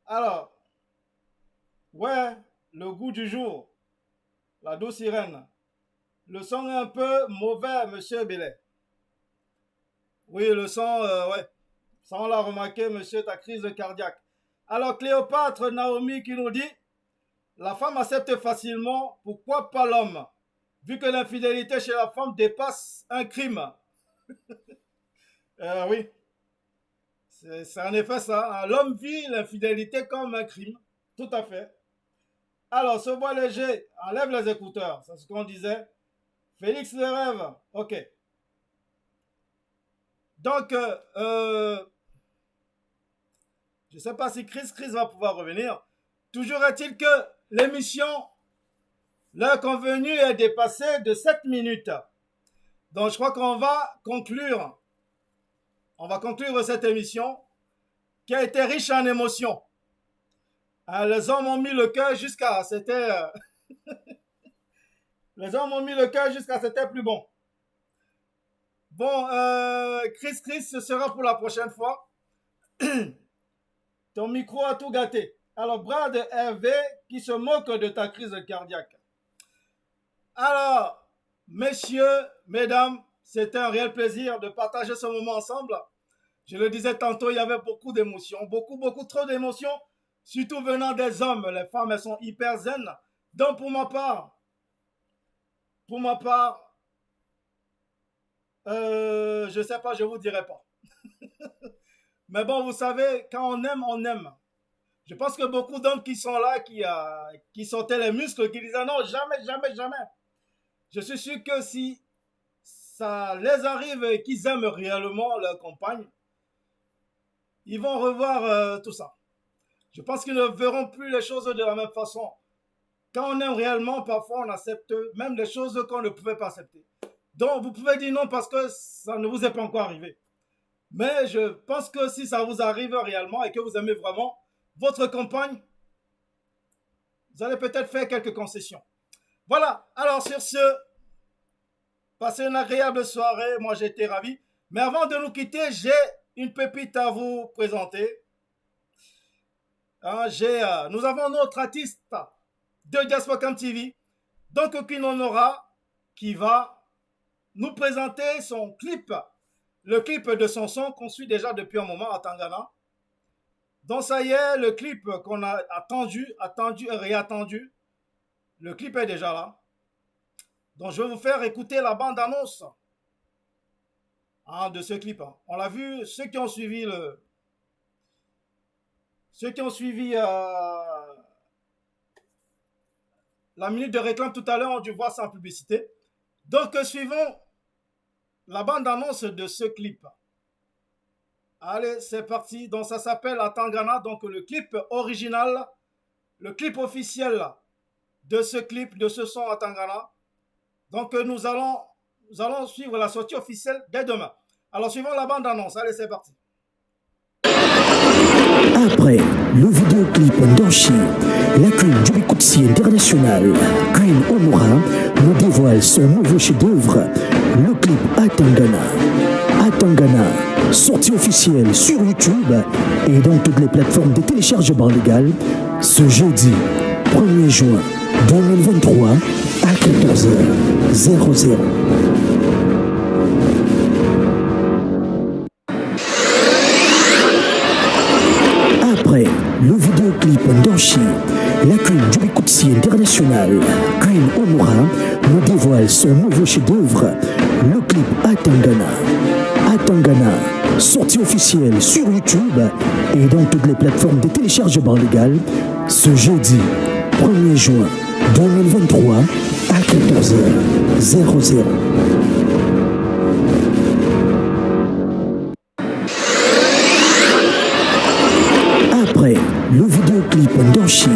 [SPEAKER 1] Alors, ouais, le goût du jour. La douce sirène. Le son est un peu mauvais, monsieur Bellet. Oui, le son, ouais. Ça, on l'a remarqué, monsieur, ta crise cardiaque. Alors, Cléopâtre Naomi qui nous dit, la femme accepte facilement, pourquoi pas l'homme? Vu que l'infidélité chez la femme dépasse un crime. Oui. C'est en effet ça. L'homme vit l'infidélité comme un crime. Tout à fait. Alors, ce bois léger, enlève les écouteurs. C'est ce qu'on disait. Félix le rêve. Ok. Donc, je ne sais pas si Chris va pouvoir revenir. Toujours est-il que l'émission, l'heure convenue est dépassée de 7 minutes. Donc, je crois qu'on va conclure. On va conclure cette émission qui a été riche en émotions. Les hommes ont mis le cœur jusqu'à... C'était... Les hommes ont mis le cœur jusqu'à... C'était plus bon. Bon, Chris, ce sera pour la prochaine fois. Ton micro a tout gâté. Alors, Brad Hervé qui se moque de ta crise cardiaque. Alors, messieurs, mesdames, c'était un réel plaisir de partager ce moment ensemble. Je le disais tantôt, il y avait beaucoup d'émotions, beaucoup trop d'émotions, surtout venant des hommes. Les femmes, elles sont hyper zen. Donc, pour ma part, je sais pas, je vous dirai pas. Mais bon, vous savez, quand on aime, on aime. Je pense que beaucoup d'hommes qui sont là, qui sortaient les muscles, qui disaient non, jamais, jamais, jamais. Je suis sûr que si ça les arrive et qu'ils aiment réellement leur compagne, ils vont revoir tout ça. Je pense qu'ils ne verront plus les choses de la même façon. Quand on aime réellement, parfois on accepte même des choses qu'on ne pouvait pas accepter. Donc vous pouvez dire non parce que ça ne vous est pas encore arrivé. Mais je pense que si ça vous arrive réellement et que vous aimez vraiment votre compagne, vous allez peut-être faire quelques concessions. Voilà, alors sur ce, passez une agréable soirée, moi j'ai été ravi. Mais avant de nous quitter, j'ai une pépite à vous présenter. Nous avons notre artiste de Diaspocam TV, donc Kin Honora, qui va nous présenter son clip, le clip de son son qu'on suit déjà depuis un moment à Tangana. Donc ça y est, le clip qu'on a attendu et réattendu, le clip est déjà là. Donc je vais vous faire écouter la bande-annonce de ce clip. On l'a vu, ceux qui ont suivi la minute de réclame tout à l'heure ont dû voir ça en publicité. Donc suivons la bande-annonce de ce clip. Allez, c'est parti. Donc ça s'appelle Atangana. Donc le clip original, le clip officiel de ce clip, de ce son Atangana. Donc nous allons suivre la sortie officielle dès demain. Alors suivons la bande-annonce. Allez, c'est parti.
[SPEAKER 2] Après le vidéoclip Ndoshi, la queen du Bikutsi international, Queen Honora, nous dévoile son nouveau chef-d'œuvre, le clip Atangana. Atangana, sortie officielle sur YouTube et dans toutes les plateformes de téléchargement légal ce jeudi 1er juin 2023 à 14h00. Après le vidéoclip d'Anchi, la queen du Bikoutsi international, Queen Onora, nous dévoile son nouveau chef-d'œuvre, le clip Atangana. Atangana, sortie officielle sur YouTube et dans toutes les plateformes de téléchargement légal ce jeudi 1er juin 2023 à 14h00. Après le vidéoclip d'Anchi,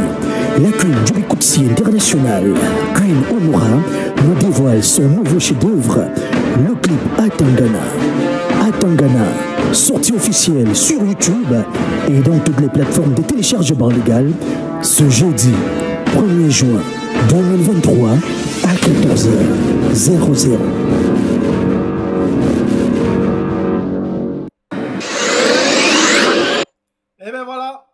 [SPEAKER 2] la queen du Bikoutsi international, Queen Onora, nous dévoile son nouveau chef-d'œuvre, le clip Atangana. Atangana, sortie officielle sur YouTube et dans toutes les plateformes de téléchargement légal ce jeudi 1er juin 2023 à 14h00.
[SPEAKER 1] Et bien voilà,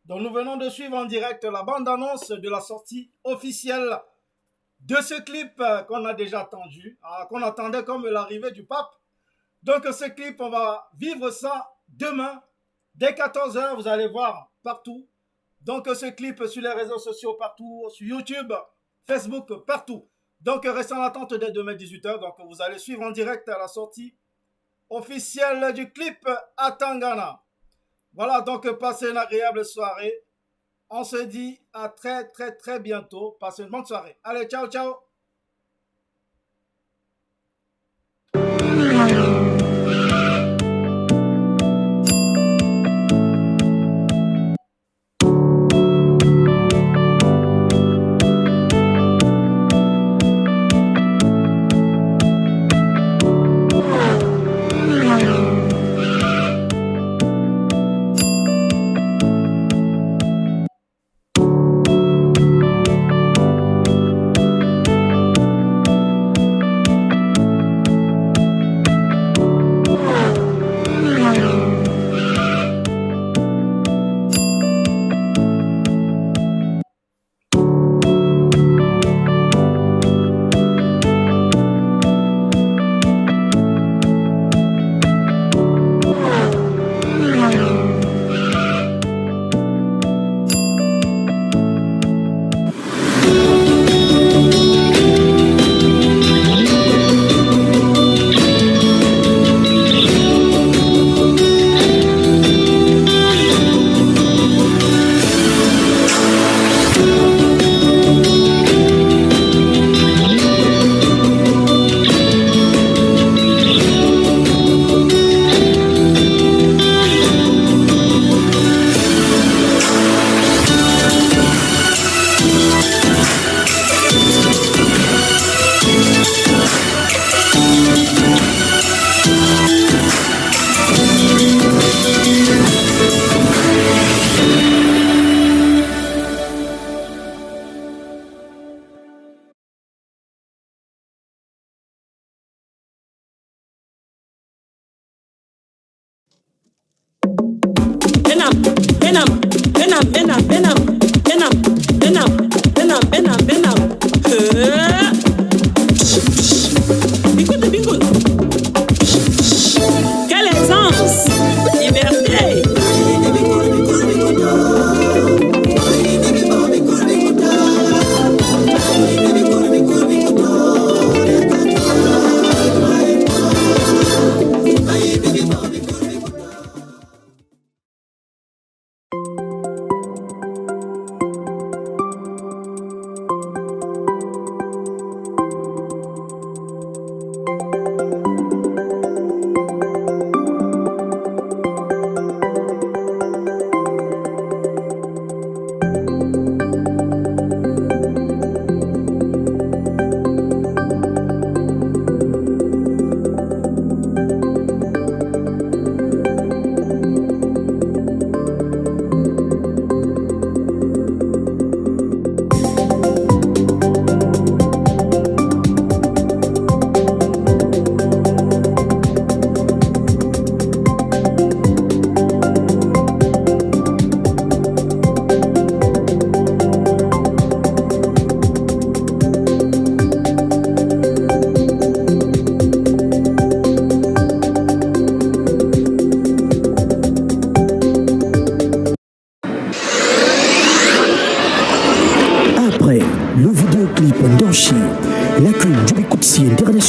[SPEAKER 1] donc nous venons de suivre en direct la bande-annonce de la sortie officielle de ce clip qu'on a déjà attendu, qu'on attendait comme l'arrivée du pape. Donc ce clip, on va vivre ça demain, dès 14h, vous allez voir partout. Donc ce clip sur les réseaux sociaux partout, sur YouTube, Facebook, partout. Donc restez en attente dès demain 18h, donc vous allez suivre en direct la sortie officielle du clip Atangana. Voilà, donc passez une agréable soirée. On se dit à très bientôt. Passez une bonne soirée. Allez, ciao, ciao.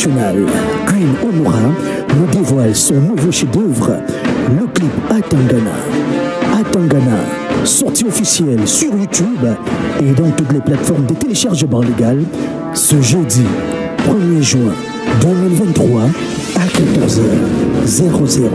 [SPEAKER 2] internationale, Queen Honora, nous dévoile son nouveau chef-d'œuvre, le clip Atangana. Atangana, sortie officielle sur YouTube et dans toutes les plateformes de téléchargement légal ce jeudi 1er juin 2023 à 14h00.